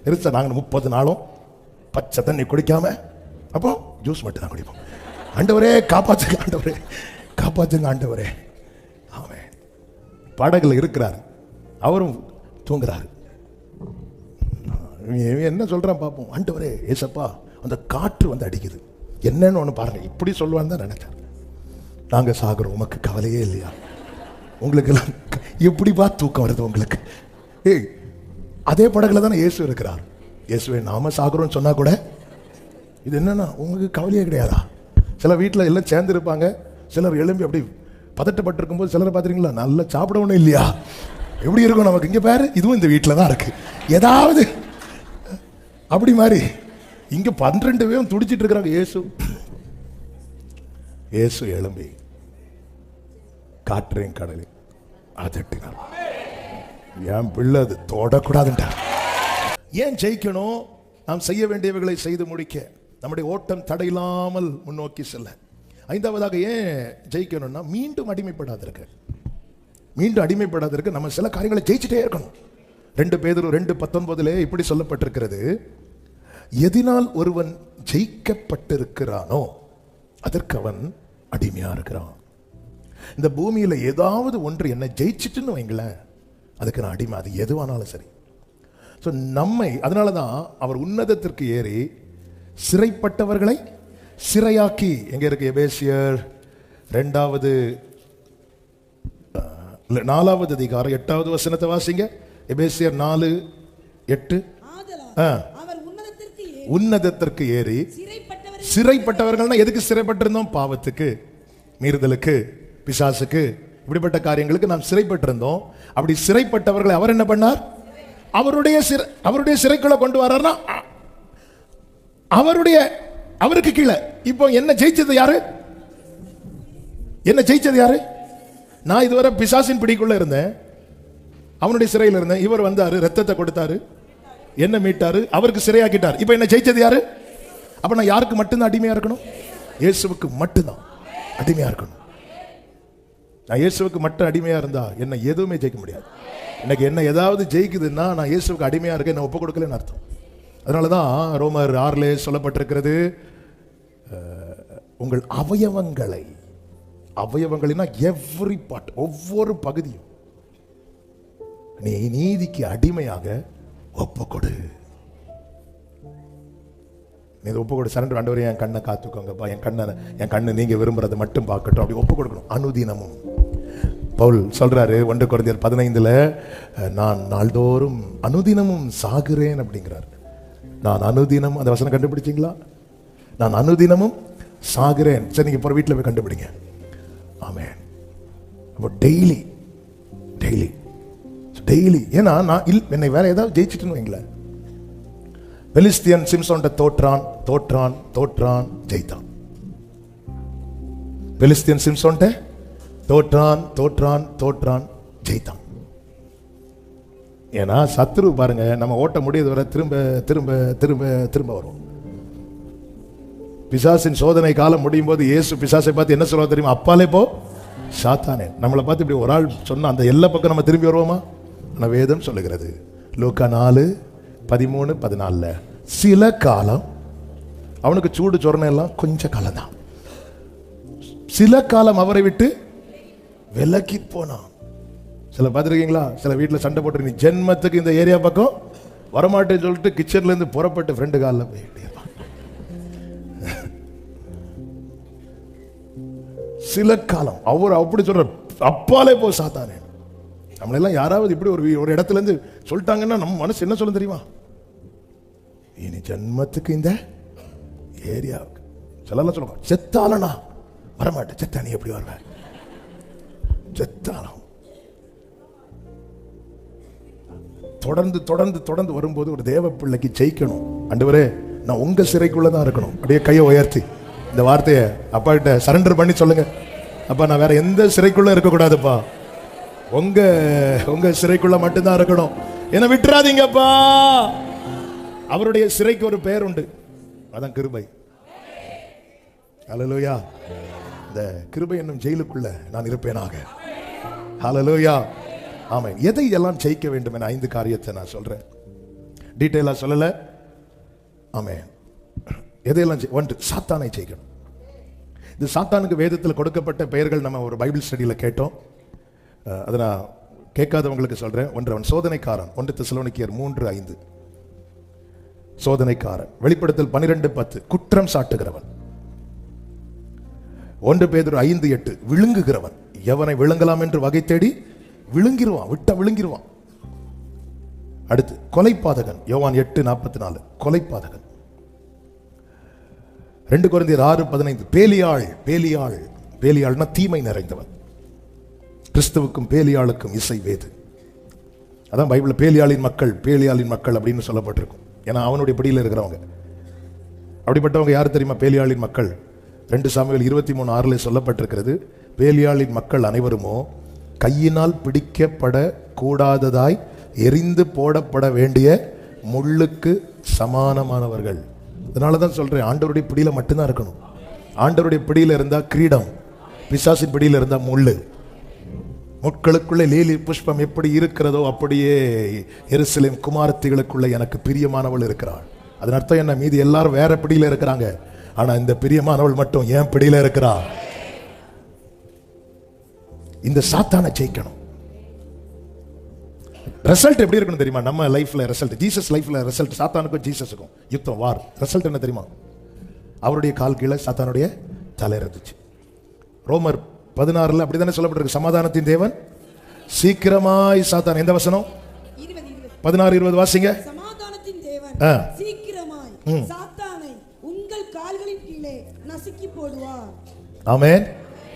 இருச்சா. நாங்கள் 30 நாளும் பச்சை தண்ணி குடிக்காம அப்போ ஜூஸ் மட்டும் தான் குடிப்போம். ஆண்டவரே காப்பாத்துங்க, ஆண்டவரே காப்பாத்துங்க, ஆண்டவரே. ஆமென். படகுல இருக்கிறார், அவரும் தூங்குறாரு. என்ன சொல்றான் பார்ப்போம். ஆண்டவரே ஏசப்பா, அந்த காற்று வந்து அடிக்குது, என்னன்னு ஒன்று பாருங்க. இப்படி சொல்லுவான்னு தான் நினைச்சார். நாங்கள் சாகுறோம், உமக்கு கவலையே இல்லையா? உங்களுக்கு எல்லாம் எப்படிப்பா தூக்கம் வருது உங்களுக்கு? அதே படகுல தானே இயேசு இருக்கிறார். இயேசுவே நாம சாகுறோம்னு சொன்னா கூட இது என்னன்னா உங்களுக்கு கவலையே கிடையாதா? சில வீட்டில் எல்லாம் சேர்ந்து இருப்பாங்க, சிலர் எழும்பி அப்படி பதட்டப்பட்டிருக்கும் போது சிலரை பார்த்துறீங்களா, நல்லா சாப்பிட ஒன்றும் இல்லையா, எப்படி இருக்கும் நமக்கு? இங்கே பாரு, இதுவும் இந்த வீட்டில் தான் இருக்கு, ஏதாவது அப்படி மாதிரி. இங்க 12 பேரும் துடிச்சிட்டு இருக்கிறாங்க. இயேசு எழும்பி காற்றையும் கடலையும் அதட்டினார். என் பிள்ளை அது தொடக்கூடாதுன்றார். ஏன் ஜெயிக்கணும்? நாம் செய்ய வேண்டியவைகளை செய்து முடிக்க, நம்முடைய ஓட்டம் தடையில்லாமல் முன்னோக்கி செல்ல. 5வதாக ஏன் ஜெயிக்கணும்னா, மீண்டும் அடிமைப்படாதிருக்க. மீண்டும் அடிமைப்படாதிருக்க நம்ம சில காரியங்களை ஜெயிச்சுட்டே இருக்கணும். 2 பேதுரு 2:19 இப்படி சொல்லப்பட்டிருக்கிறது, எதினால் ஒருவன் ஜெயிக்கப்பட்டிருக்கிறானோ அதற்கு அவன் அடிமையா இருக்கிறான். இந்த பூமியில ஏதாவது ஒன்று என்ன ஜெயிச்சிட்டுன்னு வைங்களேன், அதுக்கு நான் அடிமை, அது எதுவானாலும் சரி. ஸோ நம்மை, அதனால தான் அவர் உன்னதத்திற்கு ஏறி சிறைப்பட்டவர்களை சிறையாக்கி, எங்க இருக்கு? எபேசியர் 2வது 4வது அதிகாரம் 8வது வசனத்தை வாசிங்க. எபேசியர் 4:8. உன்னதத்திற்கு ஏறி சிறைப்பட்டவர்கள். எதுக்கு சிறைப்பட்டிருந்தோம்? பாவத்துக்கு, மீறுதலுக்கு, பிசாசுக்கு, இப்படிப்பட்ட காரியங்களுக்கு நாம் சிறைப்பட்டிருந்தோம். அப்படி சிறைப்பட்டவர்களை அவர் என்ன பண்ணார்? அவருடைய சிறைக்குள்ள கொண்டு வர்றார்னா அவருக்கு கீழே. இப்போ என்ன ஜெயிச்சது யாரு? என்ன ஜெயிச்சது யாரு? நான் இதுவரை பிசாசின் பிடிக்குள்ள இருந்தேன், அவனுடைய சிறையில் இருந்தேன். இவர் வந்தாரு, ரத்தத்தை கொடுத்தாரு, என்ன மீட்டாரு, அவருக்கு சிறையாக்கிட்டார். இப்ப என்ன ஜெயிச்சது யாரு? அப்ப நான் யாருக்கு மட்டும்தான் அடிமையா இருக்கணும்? இயேசுவுக்கு மட்டும்தான் அடிமையா இருக்கணும். நான் இயேசுவுக்கு மட்டும் அடிமையா இருந்தா என்ன எதுவுமே ஜெயிக்க முடியாது. எனக்கு என்ன ஏதாவது ஜெயிக்குதுன்னா நான் இயேசுவுக்கு அடிமையா இருக்க, என்ன ஒப்பு கொடுக்கலன்னு அர்த்தம். அதனாலதான் ரோமர் 6 சொல்லப்பட்டிருக்கிறது, உங்கள் அவயவங்களை, அவயவங்களினா எவ்ரி பார்ட், ஒவ்வொரு பகுதியும் நீ நீதிக்கு அடிமையாக ஒப்புக்கொடு. நீ ஒப்புக்கொடு, சரண்டர். ஆண்டவரே என் கண்ணை காத்துக்கோங்கப்பா, என் கண்ணு நீங்க விரும்புறதை மட்டும் பார்க்கட்டும், அப்படி ஒப்பு கொடுக்கணும். அனுதினமும் பவுல் சொல்றாரு 1 கொரிந்தியர் 15 நான் நாள்தோறும் அனுதினமும் சாகுறேன் அப்படிங்கிறார். நான் அனுதினம், அந்த வசனம் கண்டுபிடிச்சிங்களா? நான் அனுதினமும் சாகுறேன். சரி, நீங்க போற வீட்டில் போய் கண்டுபிடிங்க. ஆமென். அப்போ டெய்லி டெய்லி டெய்லி, ஏன்னா நான் என்னை வேற ஏதாவது ஜெயிச்சிட்டுன்னு வைங்களேன். பெலிஸ்தியன் சிம்சோன்ட்ட தோற்றான் தோற்றான் தோற்றான் ஜெயித்தான். பெலிஸ்தியன் சிம்சோன்ட்ட தோற்றான் தோற்றான் தோற்றான் ஜெயித்தான். ஏன்னா சத்துரு பாருங்க, நம்ம ஓட்ட முடியாது வர திரும்ப திரும்ப திரும்ப திரும்ப வரும். பிசாசின் சோதனை காலம் முடியும் போது இயேசு பிசாசை பார்த்து என்ன சொல்ல தெரியுமா? அப்பாலே போ சாத்தானே. நம்மளை பார்த்து இப்படி ஒரு ஆள் சொன்னா அந்த எல்லா பக்கம் நம்ம திரும்பி வருவோமா? ஆனால் வேதம் சொல்லுகிறது லூக்கா 4:13-14 சில காலம் அவனுக்கு சூடு சொரணை எல்லாம் கொஞ்ச காலம் தான். சில காலம் அவரை விட்டு விலக்கி போனான். சில பார்த்துருக்கீங்களா? சில வீட்டில் சண்டை போட்டு நீ ஜென்மத்துக்கு இந்த ஏரியா பக்கம் வரமாட்டேன்னு சொல்லிட்டு கிச்சன்ல இருந்து புறப்பட்டு ஃப்ரெண்டு காலில் போயிட்டே. சில காலம் அவர் அப்படி சொல்ற, அப்பாலே போ சாத்தானே. நம்மளெல்லாம் யாராவது இப்படி ஒரு இடத்துல இருந்து சொல்லிட்டாங்கன்னா நம்ம மனசு என்ன சொல்ல தெரியுமா? இனி ஜென்மத்துக்கு இந்த ஏரியாவுக்கு சிலலாம் சொல்லுவாங்க, செத்தாலனா வரமாட்டேன். செத்தா நீ எப்படி வருவ? செத்தாலும் தொடர்ந்து தொடர்ந்து தொடர்ந்து வரும்போது ஒரு தேவ பிள்ளைக்கு ஜெயிக்கணும். ஆண்டவரே நான் உங்க சிறைக்குள்ளதான் இருக்கணும். அப்படியே கையை உயர்த்தி இந்த வார்த்தையை அப்பா கிட்ட சரண்டர் பண்ணி சொல்லுங்க. அப்பா நான் வேற எந்த சிறைக்குள்ள இருக்கக்கூடாதுப்பா, உங்க சிறைக்குள்ள மட்டும்தான் இருக்கணும். என்ன விட்டுறாதீங்கப்பா. அவருடைய சிறைக்கு ஒரு பெயர் உண்டு, அதான் கிருபை. ஹல்லேலூயா. இந்த கிருபை என்னும் ஜெயிலுக்குள்ள நான் இருப்பேனாக. ஹல்லேலூயா. ஆமென். எதை எல்லாம் ஜெயிக்க வேண்டும் என 5 காரியத்தை நான் சொல்றேன், டீட்டெயிலா சொல்லல. ஆமென். எதையெல்லாம்? 1, சாத்தானை ஜெயிக்கணும். இந்த சாத்தானுக்கு வேதத்தில் கொடுக்கப்பட்ட பெயர்கள் நம்ம ஒரு பைபிள் ஸ்டடியில் கேட்டோம். அதை நான் கேட்காதவங்களுக்கு சொல்றேன். அவன் சோதனைக்காரன், 1 தெசலோனிக்கேயர் 3:5. சோதனைக்காரன். வெளிப்படுத்தல் 12:10 குற்றம் சாட்டுகிறவன். 1 பேதுரு 5:8 விழுங்குகிறவன். எவனை விழுங்கலாம் என்று வகை தேடி விழுங்கிருவான், விட்ட விழுங்கிருவான். அடுத்து கொலைப்பாதகன். யோவான் 8:44 கொலைப்பாதகன். 2 கொரிந்தியர் 6:15 பேலியாள். பேலியாள், பேலியாள்னா தீமை நிறைந்தவன். கிறிஸ்துவுக்கும் பேலியாளுக்கும் இசை வேது. அதான் பைபிள்ல பேலியாளின் மக்கள், பேலியாளின் மக்கள் அப்படின்னு சொல்லப்பட்டிருக்கும். ஏன்னா அவனுடைய பிடியில் இருக்கிறவங்க. அப்படிப்பட்டவங்க யார் தெரியுமா? பேலியாளின் மக்கள். 2 சாமுவேல் 23:6 சொல்லப்பட்டிருக்கிறது, பேலியாளின் மக்கள் அனைவருமோ கையினால் பிடிக்கப்பட கூடாததாய் எரிந்து போடப்பட வேண்டிய முள்ளுக்கு சமானமானவர்கள். அதனாலதான் சொல்றேன், ஆண்டவருடைய பிடியில மட்டும்தான் இருக்கணும். ஆண்டவருடைய பிடியில இருந்தா கிரீடம், பிசாசின் பிடியில இருந்தா முள்ளு. முட்களுக்குள்ளே லீலி புஷ்பம் எப்படி இருக்கிறதோ அப்படியே எருசலேம் குமாரத்திகளுக்குள்ள எனக்கு பிரியமானவள் இருக்கிறாள். அதன் அர்த்தம் என்ன? மீதி எல்லாரும் வேற பிடியில இருக்கிறாங்க, ஆனா இந்த பிரியமானவள் மட்டும் என் பிடியில இருக்கிறா. இந்த சாத்தானை ஜெயிக்கணும். ரிசல்ட் எப்படி இருக்கணும் தெரியுமா? நம்ம லைஃப்ல ரிசல்ட், ஜீசஸ் லைஃப்ல ரிசல்ட், சாத்தானுக்கும் ஜீசஸுக்கும் யுத்தம், வார். ரிசல்ட் என்ன தெரியுமா? அவருடைய கால் கீழே சாத்தானுடைய தலை இருந்துச்சு. ரோமர் 16 அப்படித்தானே சொல்லப்பட்டிருக்கு, சமாதானத்தின் தேவன் சீக்கிரமாய் சாத்தான். எந்த வசனம்? 16-20 வாசிங்க. சமாதானத்தின் தேவன் சீக்கிரமாய் சாத்தானை உங்கள் கால்களின் கீழே நசுக்கி போடுவார். ஆமென்.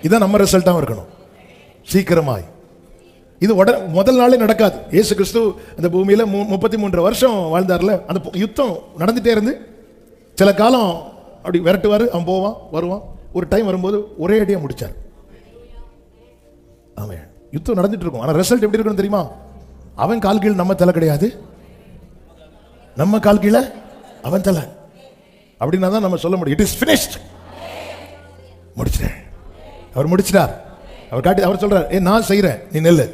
இதான் நம்ம ரிசல்ட்டாக இருக்கணும். சீக்கிரமாய். இது முதல் நாளே நடக்காது. இயேசு கிறிஸ்து அந்த பூமியில 33 வருஷம் வாழ்ந்தார்ல, அந்த யுத்தம் நடந்துட்டே இருந்து சில காலம் அப்படி விரட்டுவாரு, அவன் போவான் வருவான். ஒரு டைம் வரும்போது ஒரே அடியா முடிச்சார். அவன் யுத்தம் நடந்துட்டு இருக்கும். ஆனா ரிசல்ட் எப்படி இருக்குன்னு தெரியுமா? அவன் கால் கீழ் நம்ம தலை கிடையாது, நம்ம கால் கீழ அவன் தலை. அப்படின்னா தான் நம்ம சொல்ல முடியும், இட் இஸ் ஃபினிஷ்ட், முடிச்சிட்டேன். அவர் முடிச்சிட்டார். அவர் சொல்றார், நான் செய்யறேன், நீ நெல்லு.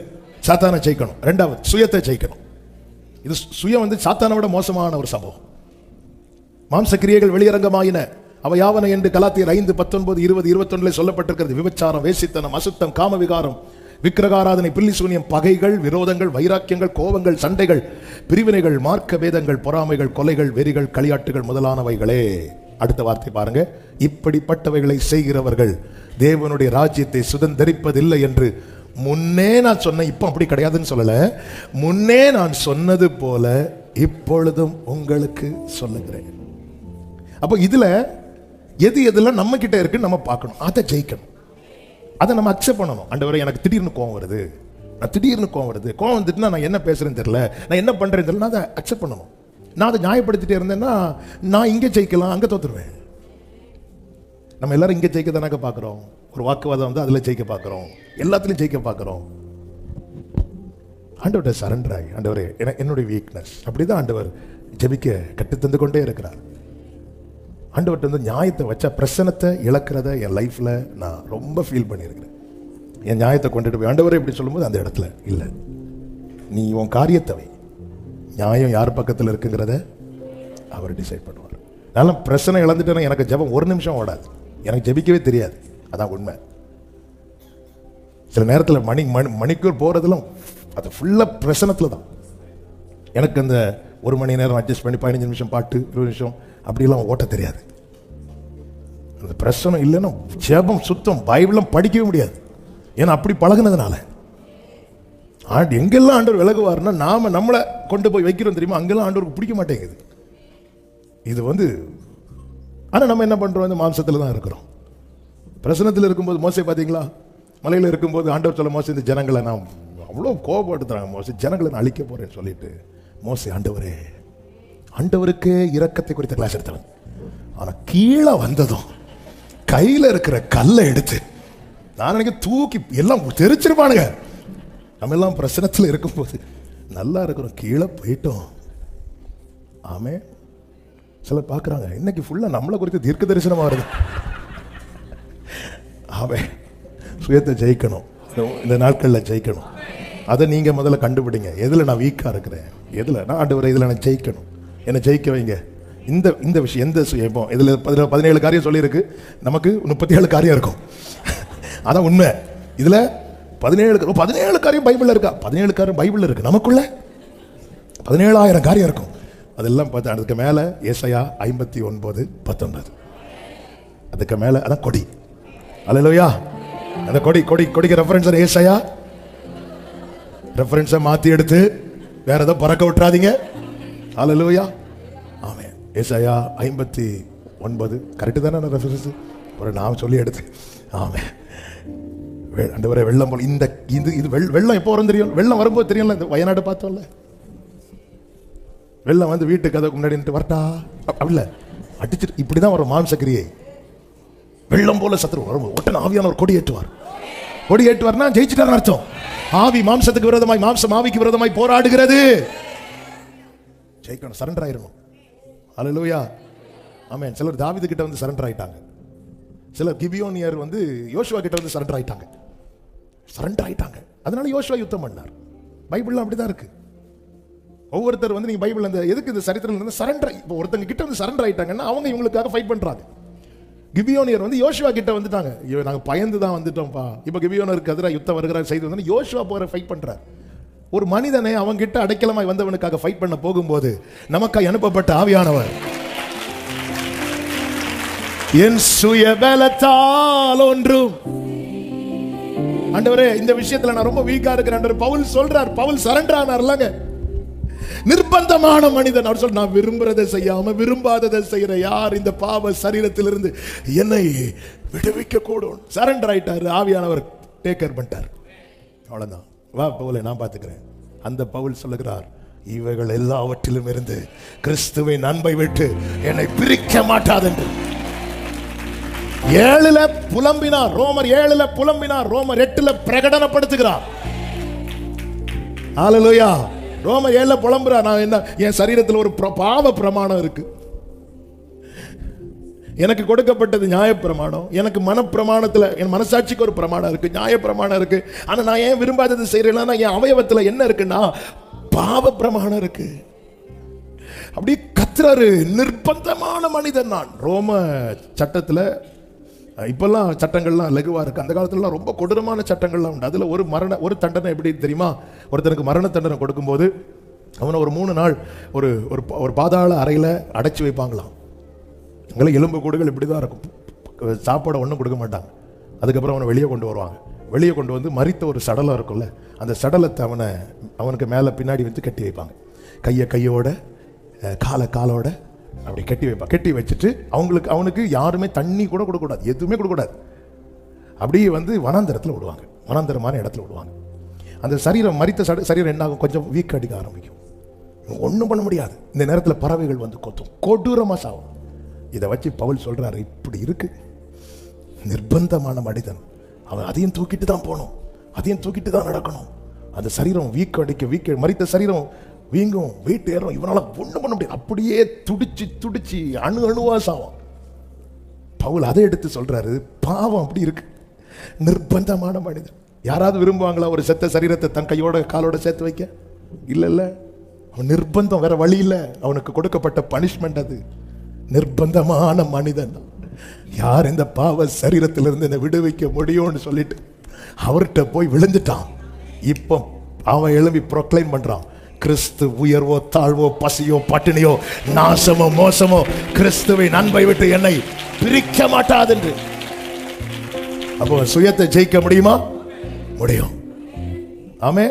சாத்தானை ஜெயிக்கணும். ரெண்டாவது சுயத்தை ஜெயிக்கணும். இது சுயம் வந்து சாத்தானை விட மோசமான ஒரு சம்பவம். மாம்ச கிரியைகள் வெளியரங்கமாயின, அவை யாவன என்று கலாத்தியர் 5, 19, 20, 21 சொல்லப்பட்டிருக்கிறது. விபச்சாரம், வேசித்தனம், அசுத்தம், காமவிகாரம், விக்கிரகாராதனை, பில்லி சூனியம், பகைகள், விரோதங்கள், வைராக்கியங்கள், கோபங்கள், சண்டைகள், பிரிவினைகள், மார்க்க பேதங்கள், பொறாமைகள், கொலைகள், வெறிகள், களியாட்டுகள் முதலானவைகளே. அடுத்த வார்த்தை பாருங்க, இப்படிப்பட்டவைகளை செய்கிறவர்கள் தேவனுடைய ராஜ்யத்தை சுதந்தரிப்பதில்லை என்று முன்னே நான் சொன்ன. இப்ப அப்படி கிடையாதுன்னு சொல்லல, முன்னே நான் சொன்னது போல இப்பொழுதும் உங்களுக்கு சொல்லுகிறேன். அப்போ இதுல எது எதுல நம்ம கிட்ட இருக்குன்னு நம்ம பார்க்கணும், அதை ஜெயிக்கணும், அதை நம்ம அக்செப்ட் பண்ணணும். ஆண்டவரே எனக்கு திடீர்னு கோவம் வருது, கோவம் வந்துட்டுனா நான் என்ன பேசுறேன்னு தெரியல, நான் என்ன பண்றேன்னு தெரியல, நான் அதை அக்செப்ட் பண்ணணும். நான் அதை நியாயப்படுத்திட்டே இருந்தேன்னா நான் இங்கே ஜெயிக்கலாம், அங்கே தோத்துருவேன். நம்ம எல்லாரும் இங்கே ஜெயிக்க தானே பார்க்குறோம். ஒரு வாக்குவாதம் வந்து அதில் ஜெயிக்க பார்க்குறோம், எல்லாத்துலையும் ஜெயிக்க பார்க்குறோம். ஆண்டவர்கிட்ட சரண்டர் ஆகி, ஆண்டவரே என்னுடைய வீக்னஸ், அப்படிதான் ஆண்டவர் ஜெபிக்க கற்றுத்தந்து கொண்டே இருக்கிறார். ஆண்டவர்கிட்ட வந்து நியாயத்தை வச்சா பிரசனத்தை இழக்கிறத என் லைஃப்பில் நான் ரொம்ப ஃபீல் பண்ணியிருக்கிறேன். என் நியாயத்தை கொண்டுட்டு போய் ஆண்டவரே இப்படி சொல்லும்போது அந்த இடத்துல இல்லை, நீ உன் காரியத்தை வை, நியாயம் யார் பக்கத்தில் இருக்குங்கிறத அவர் டிசைட் பண்ணுவார். அதனால பிரச்சனை இழந்துட்டேன்னா எனக்கு ஜெபம் ஒரு நிமிஷம் ஓடாது, எனக்கு ஜெபிக்கவே தெரியாது. அதான் உண்மை. சில நேரத்தில் மணிக்கூர் போகிறதுலாம் அது ஃபுல்லாக பிரச்சனத்தில் தான். எனக்கு அந்த 1 மணி நேரம் அட்ஜஸ்ட் பண்ணி 15 நிமிஷம் பாட்டு, 20 நிமிஷம் அப்படிலாம் ஓட்ட தெரியாது. அந்த பிரச்சனை இல்லைன்னா ஜெபம் சுத்தம், பைபிளும் படிக்கவே முடியாது. ஏன்னா அப்படி பழகுனதுனால. எங்கெல்லாம் ஆண்டவர் விலகுவார்னா நாம நம்மளை கொண்டு போய் வைக்கிறோம் தெரியுமா, அங்கெல்லாம் ஆண்டவருக்கு பிடிக்க மாட்டேங்குது. இது வந்து ஆனால் நம்ம என்ன பண்ணுறோம், இந்த மாம்சத்தில் தான் இருக்கிறோம். பிரசனத்தில் இருக்கும்போது மோசே பார்த்தீங்களா, மலையில் இருக்கும்போது ஆண்டவர் சொல்ல, மோசே இந்த ஜனங்களை நான் அவ்வளோ கோபப்படுத்துறாங்க, மோசே ஜனங்களை நான் அழிக்க போறேன்னு சொல்லிட்டு, மோசே ஆண்டவருக்கே இரக்கத்தை குறித்த கிளாஸ் எடுத்தவன். ஆனால் கீழே வந்ததும் கையில் இருக்கிற கல்லை எடுத்து நான் நினைக்க தூக்கி எல்லாம் தெரிச்சிருப்பானுங்க. நம்ம எல்லாம் பிரச்சனத்தில் இருக்கும்போது நல்லா இருக்கிறோம், கீழே போயிட்டோம். ஆமே, சிலர் பார்க்குறாங்க இன்னைக்கு ஃபுல்லாக நம்மளை குறித்து தீர்க்க தரிசனமாக வருது. ஆமே, சுயத்தை ஜெயிக்கணும், இந்த நாட்களில் ஜெயிக்கணும். அதை நீங்கள் முதல்ல கண்டுபிடிங்க. எதில் நான் வீக்காக இருக்கிறேன், எதில் நான் ஆண்டவரே இதில் நான் ஜெயிக்கணும், என்னை ஜெயிக்க வைங்க. இந்த விஷயம் எந்த சுயம், இப்போ இதில் 17 காரியம் சொல்லியிருக்கு, நமக்கு 37 காரியம் இருக்கும். அதான் உண்மை. இதில் 17 காரியம் பைபிளில் இருக்கா? 17 காரியம் பைபிளில் இருக்கு, நமக்குள்ள 17,000 காரியம் இருக்கும். அதெல்லாம் பார்த்து அதுக்கு மேலே ஏசாயா 59, 19 அதுக்கு மேலே அதான் கொடி. அல்லேலூயா. அந்த கொடிக்கு ரெஃபரன்ஸ் ஏசாயா, ரெஃபரன்ஸை மாற்றி எடுத்து வேற ஏதோ பறக்க விட்டுறாதீங்க. அல்லேலூயா. ஆமென். ஏசாயா 59 கரெக்டு தானே ரெஃபரன்ஸ்? ஒரு நான் சொல்லி எடுத்து. ஆமென். ஆண்டவரே வெள்ளம் போல இது வெள்ளம் எப்போ வரும் தெரியும்? வெள்ளம் வரும்போது தெரியும்ல. இந்த வயநாடு பார்த்தோம்ல, வெள்ளம் வந்து வீட்டு கதவுக்கு முன்னாடி வரட்டா அப்படில அடிச்சுட்டு இப்படிதான் வரும் மாம்சக்கிரியை. வெள்ளம் போல சத்துரு வரும், ஒட்டன ஆவியானவர் கொடி ஏற்றுவார்னா ஜெயிச்சுட்டார் அர்த்தம். ஆவி மாம்சத்துக்கு விரோதமாய், மாம்சம் ஆவிக்கு விரோதமாய் போராடுகிறது. ஜெயிக்கணும், சரண்டர் ஆயிரணும். அல்லேலூயா. ஆமென். சிலர் தாவீது கிட்ட வந்து சரண்டர் ஆயிட்டாங்க, சிலர் கிபியோனியர் வந்து யோசுவா கிட்ட வந்து சரண்டர் ஆயிட்டாங்க. அதனால யோசுவா யுத்தம் பண்ணார். பைபிள்ல அப்படிதான் இருக்கு. ஒவ்வொருத்தர் வந்து நீங்க பைபிள் அந்த எதுக்கு இந்த சரித்திரம் சரண்டர், இப்போ ஒருத்தங்க கிட்ட வந்து சரண்டர் ஆயிட்டாங்கன்னா அவங்க இவங்களுக்காக ஃபைட் பண்றாங்க. கிபியோனியர் வந்து யோசுவா கிட்ட வந்துட்டாங்க, நாங்க பயந்து தான் வந்துட்டோம்ப்பா. இப்போ கிபியோனருக்கு எதிராக யுத்தம் வருகிற செய்தி வந்து யோசுவா போற ஃபைட் பண்றார். ஒரு மனிதனை அவங்க கிட்ட அடைக்கலமாய் வந்தவனுக்காக ஃபைட் பண்ண போகும்போது நமக்காய் அனுப்பப்பட்ட ஆவியானவர், என் சுய பலத்தால் ஒன்றும், ஆண்டவரே இந்த விஷயத்துல நான் ரொம்ப வீக்கா இருக்கிறேன். பவுல் சொல்றார், பவுல் சரண்டர் ஆனார்லங்க. நிர்பந்தமான மனிதன். அவர் சொல்ற, நான் விரும்புறதை செய்யாம விரும்பாததை செய்யற யார் இந்த பாவ சரீரத்திலிருந்து என்னை விடுவிக்க கூடும்? சரண்டர் ஆயிட்டாரு. ஆவியானவர் டேக் கேர் பண்ணிட்டார். அவ்வளவுதான், வா பவுலை நான் பார்த்துக்கிறேன். அந்த பவுல் சொல்லுகிறார், இவைகள் எல்லாவற்றிலும் இருந்து கிறிஸ்துவின் அன்பை விட்டு என்னை பிரிக்க மாட்டாதென்று. 7ல புலம்பினார். ரோமர் 7ல புலம்பினார். ரோமர் 8ல பிரகடனப்படுத்துகிறார். ஹல்லேலூயா. ரோமர் 7ல புலம்புறார். நான் என்ன, என் சரீரத்தில் ஒரு பாவ பிரமாணம் இருக்கு, எனக்கு கொடுக்கப்பட்டது நியாய பிரமாணம், எனக்கு மனப்பிரமாணத்தில் என் மனசாட்சிக்கு ஒரு பிரமாணம் இருக்கு, நியாய பிரமாணம் இருக்கு. ஆனா நான் ஏன் விரும்பாதது செய்யறேன்னா என் அவயவத்தில் என்ன இருக்குன்னா பாவ பிரமாணம் இருக்கு. அப்படி கத்துறாரு. நிர்பந்தமான மனிதன் நான். ரோம சட்டத்தில் இப்பெல்லாம் சட்டங்கள்லாம் லகுவா இருக்கு. அந்த காலத்துலலாம் ரொம்ப கொடூரமான சட்டங்கள்லாம் உண்டு. அதுல ஒரு தண்டனை எப்படி தெரியுமா? ஒருத்தனுக்கு மரண தண்டனை கொடுக்கும்போது அவனை ஒரு 3 நாள் ஒரு பாதாள அறையில அடைச்சி வைப்பாங்களாம். எங்களை எலும்பு கூடுகள் இப்படி தான் இருக்கும். சாப்பாடை ஒன்றும் கொடுக்க மாட்டாங்க. அதுக்கப்புறம் அவனை வெளியே கொண்டு வருவாங்க. வெளியே கொண்டு வந்து மரித்த ஒரு சடலம் இருக்கும்ல, அந்த சடலத்தை அவனுக்கு மேலே பின்னாடி வந்து கட்டி வைப்பாங்க. கையோட காலோட அப்படி கட்டி வைப்பாங்க. கட்டி வச்சுட்டு அவனுக்கு யாருமே தண்ணி கூட கொடுக்கக்கூடாது, எதுவுமே கொடுக்கக்கூடாது. அப்படியே வந்து வனாந்தரத்தில் விடுவாங்க. வனாந்தரமான இடத்துல விடுவாங்க. அந்த மரித்த சரீரம் என்ன ஆகும்? கொஞ்சம் வீக் அடிக்க ஆரம்பிக்கும். ஒன்றும் பண்ண முடியாது. இந்த நேரத்தில் பறவைகள் வந்து கொத்தும், கொடூரமாக சாகும். இதை வச்சு பவுல் சொல்றாரு, இப்படி இருக்கு நிர்பந்தமான மனிதன். அவன் அதையும் தூக்கிட்டு தான் போகணும், அதையும் தூக்கிட்டு தான் நடக்கணும். அந்த சரீரம் வீக்க மரித்த சரீரம் வீங்கும், வெயிட் ஏறும், இவனால ஒண்ணும் பண்ண முடியாது. அப்படியே துடிச்சு அணுவா சாவான். பவுல் அதை எடுத்து சொல்றாரு, பாவம் அப்படி இருக்கு, நிர்பந்தமான மனிதன். யாராவது விரும்புவாங்களா ஒரு செத்த சரீரத்தை தன் கையோட காலோட சேர்த்து வைக்க? இல்ல. அவன் நிர்பந்தம், வேற வழி இல்லை. அவனுக்கு கொடுக்கப்பட்ட பனிஷ்மெண்ட் அது. நிர்பந்தமான மனிதன். யார் இந்த பாவ சரீரத்திலிருந்து என்னை விடுவிக்க முடியும்னு சொல்லிட்டு அவர்கிட்ட போய் விழுந்துட்டான். இப்போ அவன் எழும்பி ப்ரொக்ளைம் பண்றான், கிறிஸ்து உயர்வோ தாழ்வோ பசியோ பட்டினியோ நாசமோ மோசமோ கிறிஸ்துவின் அன்பை விட்டு என்னை பிரிக்க மாட்டாது என்று. அப்போ சுயத்தை ஜெயிக்க முடியுமா? முடியும். ஆமே.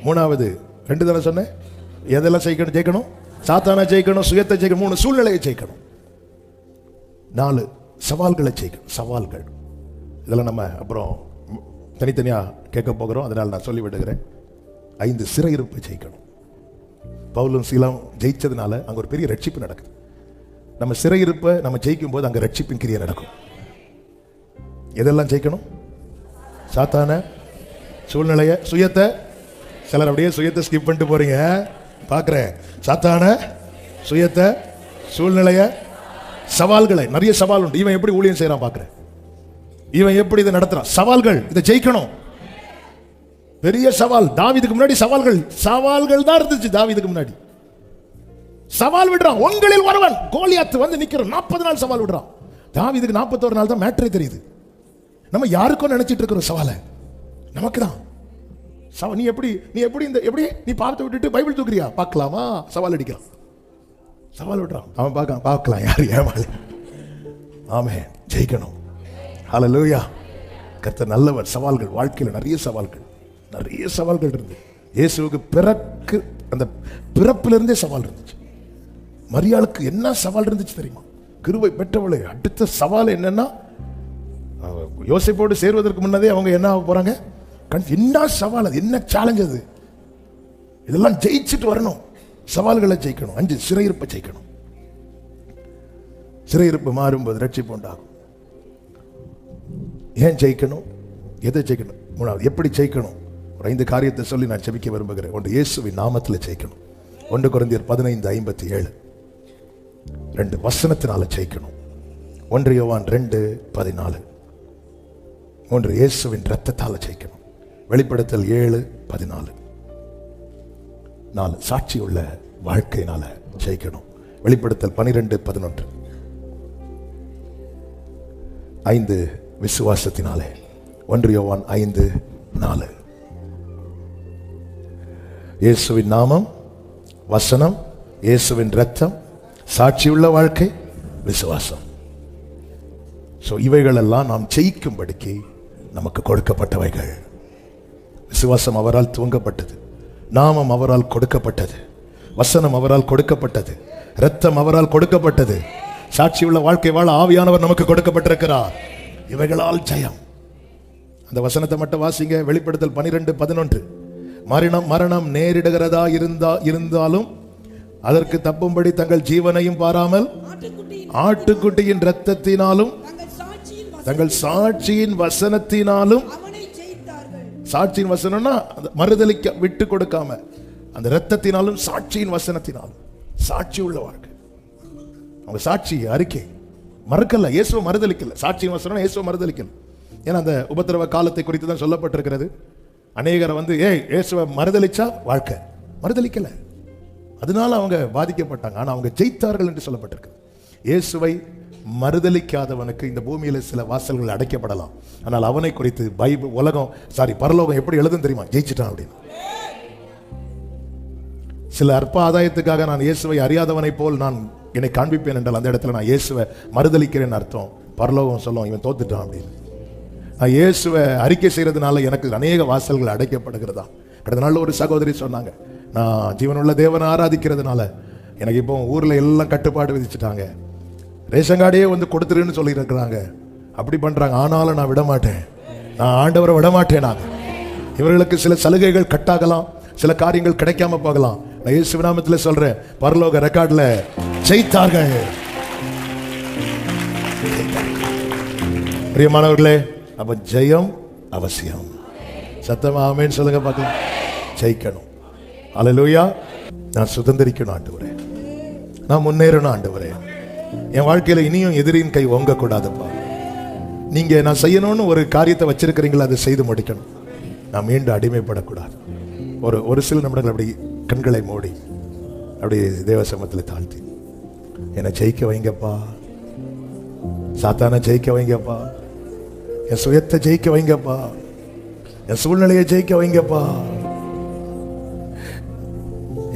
3வது 2 தானே சொன்னேன். எதெல்லாம் ஜெயிக்கணும்? சாத்தானை ஜெயிக்கணும், சுயத்தை ஜெயிக்கணும், 3 சூழ்நிலையை ஜெயிக்கணும், 4 சவால்களை ஜெயிக்கணும். சவால்கள் இதெல்லாம் நம்ம அப்புறம் தனித்தனியா கேட்க போகிறோம், அதனால நான் சொல்லி விடுகிறேன். 5 சிறையிருப்பை ஜெயிக்கணும். பவுலும் சீலாவும் ஜெயிச்சதுனால அங்க ஒரு பெரிய ரட்சிப்பு நடக்குது. நம்ம சிறையிருப்பை நம்ம ஜெயிக்கும் போது அங்க ரட்சிப்பின் கிரியை நடக்கும். எதெல்லாம் ஜெயிக்கணும்? சாத்தானை, சூழ்நிலையை, சுயத்தை. சிலர் அப்படியே சுயத்தை ஸ்கிப் பண்ணிட்டு போறீங்க பார்க்கிறேன். சாத்தான, சுயத்தை, சூழ்நிலைய, சவால்களை. நிறைய சவால் உண்டு. இவன் எப்படி ஊழியம் செய்யறான் பார்க்கிறேன், இவன் எப்படி இதை நடத்துறான். சவால்கள், இதை ஜெயிக்கணும். பெரிய சவால். தாவீதுக்கு முன்னாடி சவால்கள் தான் இருந்துச்சு. தாவீதுக்கு முன்னாடி சவால் விடுறான். உங்களில் ஒருவன் கோலியாத் வந்து நிக்கிறான். 40 நாள் சவால் விடுறான். தாவீதுக்கு 41 நாள் தான் மேட்டரே தெரியுது. நம்ம யாருக்கும் நினைச்சிட்டு இருக்கிற சவாலை நமக்கு தான். நீ எப்படி நீ பார்த்து விட்டுட்டு பைபிள் தூக்குறியா? பார்க்கலாமா? சவால் அடிக்கிறான், சவால் விடுறான். அவன் பார்க்கலாம் யார் ஏமாளி. ஆமே, ஜெயிக்கணும். ஹல்லேலூயா. கர்த்தர் நல்லவர். சவால்கள், வாழ்க்கையில் நிறைய சவால்கள் இருந்து. இயேசுவுக்கு அந்த பிறப்பிலிருந்தே சவால் இருந்துச்சு. மரியாளுக்கு என்ன சவால் இருந்துச்சு தெரியுமா? கிருபை பெற்றவளே, அடுத்த சவால் என்னன்னா, யோசேப்போடு சேருவதற்கு முன்னதே அவங்க என்ன ஆக போறாங்க? என்ன சவால் அது, என்ன சேலஞ்ச் அது? இதெல்லாம் ஜெயிச்சுட்டு வரணும். சவால்களை ஜெயிக்கணும். 5 சிறையிருப்பை ஜெயிக்கணும். சிறையிருப்பு மாறும்போது ரட்சிப்பு உண்டாகும். ஏன் ஜெயிக்கணும்? எதை ஜெயிக்கணும்? 3வது எப்படி ஜெயிக்கணும்? ஒரு 5 காரியத்தை சொல்லி நான் ஜெபிக்க விரும்புகிறேன். 1, இயேசுவின் நாமத்தில் ஜெயிக்கணும். 1 கொரிந்தியர் 15:57. 2, வசனத்தினால ஜெயிக்கணும். 1 யோவான் 2:14. 3, இயேசுவின் இரத்தத்தால ஜெயிக்கணும். வெளிப்படுத்தல் 7:14. 4, சாட்சியுள்ள வாழ்க்கையினால ஜெயிக்கணும். வெளிப்படுத்தல் 12:11. 5, விசுவாசத்தினாலே. 1 யோவான் 5:4. இயேசுவின் நாமம், வசனம், இயேசுவின் இரத்தம், சாட்சியுள்ள வாழ்க்கை, விசுவாசம். இவைகள் எல்லாம் நாம் ஜெயிக்கும்படிக்கு நமக்கு கொடுக்கப்பட்டவைகள். விசுவாசம் அவரால் துவங்கப்பட்டது, நாமம் அவரால் கொடுக்கப்பட்டது, வசனம் அவரால் கொடுக்கப்பட்டது, இரத்தம் அவரால் கொடுக்கப்பட்டது, சாட்சியுள்ள வாழ்க்கை வாழ ஆவியானவர் நமக்கு கொடுக்கப்பட்டிருக்கிறார். இவைகளால் ஜெயம். அந்த வசனத்தை மட்டும் வாசிங்க. வெளிப்படுத்தல் 12:11. மரணம் நேரிடுகிறதா இருந்தாலும் அதற்கு தப்பும்படி தங்கள் ஜீவனையும் பாராமல் ஆட்டுக்குட்டியின் இரத்தத்தினாலும் தங்கள் சாட்சியின் வசனத்தினாலும். சாட்சியின் வசனம்னா மறுதலிக்க விட்டு கொடுக்காம, அந்த இரத்தத்தினாலும் சாட்சியின் வசனத்தினாலும். சாட்சி உள்ள வாழ்க்கை. அவங்க சாட்சி அறிக்கை மறுக்கல, இயேசுவை மறுதலிக்கல. சாட்சியின் வசனம் இயேசுவை மறுதலிக்கல. ஏன்னா அந்த உபத்திரவ காலத்தை குறித்து தான் சொல்லப்பட்டிருக்கிறது. அநேகரை வந்து இயேசுவை மறுதலிச்சா வாழ்க்கை, மறுதலிக்கல, அதனால அவங்க பாதிக்கப்பட்டாங்க. ஆனா அவங்க ஜெயித்தார்கள் என்று சொல்லப்பட்டிருக்கு. இயேசுவை மறுதலிக்காதவனுக்கு இந்த பூமியில சில வாசல்கள் அடைக்கப்படலாம். ஆனால் அவனை குறித்து பரலோகம் எப்படி எழுதும் தெரியுமா? ஜெயிச்சிட்டான் அப்படின்னு. சில அற்ப ஆதாயத்துக்காக நான் இயேசுவை அறியாதவனை போல் நான் என்னை காண்பிப்பேன் என்றால் அந்த இடத்துல நான் இயேசுவை மறுதலிக்கிறேன் அர்த்தம். பரலோகம் சொல்லும் இவன் தோத்துட்டான் அப்படின்னு. நான் இயேசுவை அறிக்கை செய்யறதுனால எனக்கு அநேக வாசல்கள் அடைக்கப்படுகிறதா. கடந்த நாள் ஒரு சகோதரி சொன்னாங்க, நான் ஜீவனுள்ள தேவனை ஆராதிக்கிறதுனால எனக்கு இப்போ ஊர்ல எல்லாம் கட்டுப்பாடு விதிச்சுட்டாங்க, ரேஷன் கார்டையே வந்து கொடுத்துருன்னு சொல்லி இருக்கிறாங்க, அப்படி பண்றாங்க. ஆனாலும் நான் விட மாட்டேன், நான் ஆண்டவரை விட மாட்டேன். இவர்களுக்கு சில சலுகைகள் கட்டாகலாம், சில காரியங்கள் கிடைக்காம போகலாம். நான் இயேசு நாமத்தில் சொல்றேன், பரலோக ரெக்கார்ட்ல ஜெயித்தார்கள். பிரியமானவர்களே, அப்ப ஜெயம் அவசியம். சத்தமா ஆமென் சொல்லுங்க பார்க்கலாம். ஜெயிக்கணும். அல்லேலூயா. நான் சுதந்திரிக்கணும் ஆண்டவரே, நான் முன்னேறணும் ஆண்டவரே. என் வாழ்க்கையில இனியும் எதிரின் கை ஓங்க கூடாதுப்பா. நீங்க நான் செய்யணும்னு ஒரு காரியத்தை வச்சிருக்கிறீங்களா, அதை செய்து முடிக்கணும். நான் மீண்டும் அடிமைப்படக்கூடாது. ஒரு சில நிமிடங்கள் அப்படி கண்களை மூடி அப்படி தேவ சமூகத்தில் தாழ்த்தி, என்னை ஜெயிக்க வைங்கப்பா, சாத்தானை ஜெயிக்க வைங்கப்பா, என் சுயத்தை ஜெயிக்க வைங்கப்பா, என் சூழ்நிலையை ஜெயிக்க வைங்கப்பா.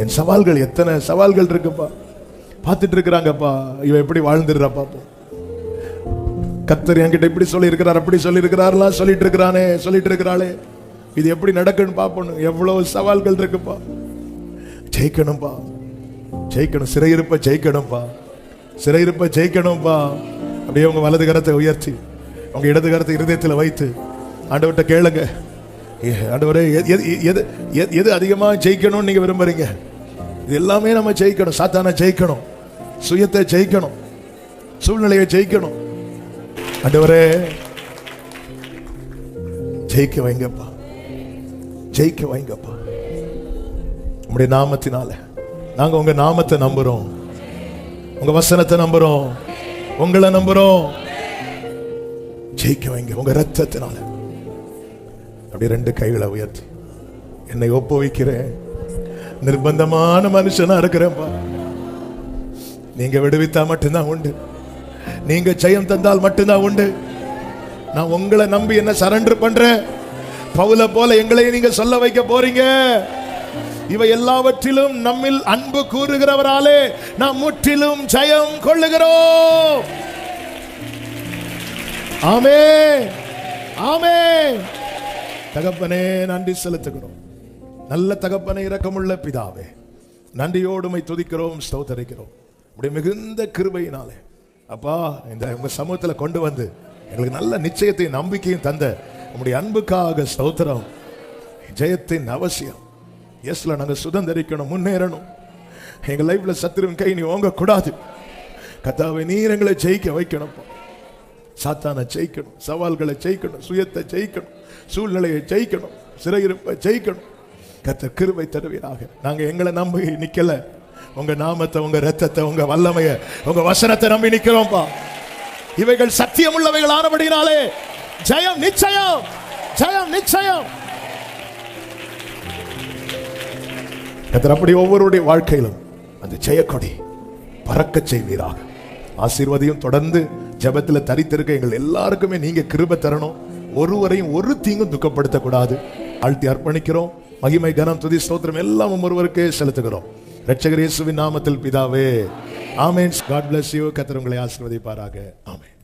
என் சவால்கள், எத்தனை சவால்கள் இருக்குப்பா, பார்த்துட்டு இருக்கிறாங்கப்பா, இவன் எப்படி வாழ்ந்துடுறா பாப்போம். கர்த்தர் என்கிட்ட இப்படி சொல்லி இருக்கிறார், அப்படி சொல்லி இருக்கிறாரெல்லாம் சொல்லிட்டு இருக்கிறானே, சொல்லிட்டு இருக்கிறாளே, இது எப்படி நடக்குன்னு பாப்போம். எவ்வளவு சவால்கள் இருக்குப்பா. ஜெயிக்கணும்பா, ஜெயிக்கணும். சிறையிருப்ப ஜெயிக்கணும்பா, சிறையிருப்ப ஜெயிக்கணும்பா. அப்படியே உங்க வலது கரத்தை உயர்த்தி உங்க இடது கரத்தை இருதயத்தில் வைத்து ஆண்டவர்கிட்ட கேளுங்க, ஆண்டவரே எது அதிகமா ஜெயிக்கணும்னு நீங்க விரும்புறீங்க? இது எல்லாமே நம்ம ஜெயிக்கணும். சாத்தானை ஜெயிக்கணும், சுயத்தை ஜெயிக்கணும், சூழ்நிலையை ஜெயிக்கணும். ஆண்டவரே ஜெயிக்க வைங்கப்பா, ஜெயிக்க வைங்கப்பா. உங்களுடைய நாமத்தினால நாங்க உங்க நாமத்தை நம்புறோம், உங்க வசனத்தை நம்புறோம், உங்களை நம்புறோம். ஜெயிக்க வைங்க உங்க ரத்தத்தினால. அப்படி ரெண்டு கைகளை உயர்த்தி என்னை ஒப்புவிக்கிறேன். நிர்பந்தமான மனுஷனா இருக்கிறேன்ப்பா. நீங்க விடுவித்தா மட்டும்தான் உண்டு, நீங்க ஜெயம் தந்தால் மட்டும்தான் உண்டு. நான் உங்களை நம்பி என்ன சரண்டர் பண்றேன். பவுல போல எங்களையும் நீங்க சொல்ல வைக்க போறீங்க. இவை எல்லாவற்றிலும் நம்மில் அன்பு கூறுகிறவராலே நாம் முற்றிலும் ஜெயம் கொள்ளுகிறோம். ஆமென், ஆமென். தகப்பனே நன்றி செலுத்துகிறோம். நல்ல தகப்பனே, இரக்கமுள்ள பிதாவே, நன்றியோடுமை துதிக்கிறோம், ஸ்தோத்தரிக்கிறோம். உடைய மிகுந்த கிருபையினாலே அப்பா இந்த உங்க சமூகத்துல கொண்டு வந்து எங்களுக்கு நல்ல நிச்சயத்தையும் நம்பிக்கையும் தந்த உங்களுடைய அன்புக்காக ஸ்தோத்திரம். ஜெயத்தின் அவசியம். எஸ்ல நாங்க சுதந்திரிக்கணும், முன்னேறணும். எங்க லைஃப்ல சத்துருவின் கை நீ ஓங்க கூடாது. கர்த்தாவே நீர் எங்களை ஜெயிக்க வைக்கணும். சாத்தானை ஜெயிக்கணும், சவால்களை ஜெயிக்கணும், சுயத்தை ஜெயிக்கணும், சூழ்நிலையை ஜெயிக்கணும், சிறையிருப்பை ஜெயிக்கணும். கர்த்தர் கிருபை தருவீராக. நாங்க எங்களை நம்பி நிக்கல, உங்க நாமத்தை, உங்க ரத்தத்தை, உங்க வல்லமையை, உங்க வசனத்தை நம்பி நிக்கிறோம்பா. இவைகள் சத்தியம் உள்ளவைகள் ஆனபடினாலே ஜெயம் நிச்சயம், ஜெயம் நிச்சயம். கர்த்தர் அப்படி ஒவ்வொருடைய வாழ்க்கையிலும் அந்த ஜெயக்கொடி பறக்க செய்வீராக. ஆசீர்வாதியும் தொடர்ந்து ஜெபத்தில் தரித்திருக்க எங்கள் எல்லாருக்குமே நீங்க கிருபை தரணும். ஒருவரையும் ஒரு தீங்கும் துக்கப்படுத்த கூடாது. ஆழ்த்தி அர்ப்பணிக்கிறோம். மகிமை, கனம், துதி, ஸ்தோத்திரம் எல்லாம் ஒருவருக்கே செலுத்துகிறோம். இரட்சகர் இயேசுவின் நாமத்தில் பிதாவே, ஆமென். God bless you. கர்த்தர் உங்களை ஆசீர்வதிப்பாராக. ஆமென்.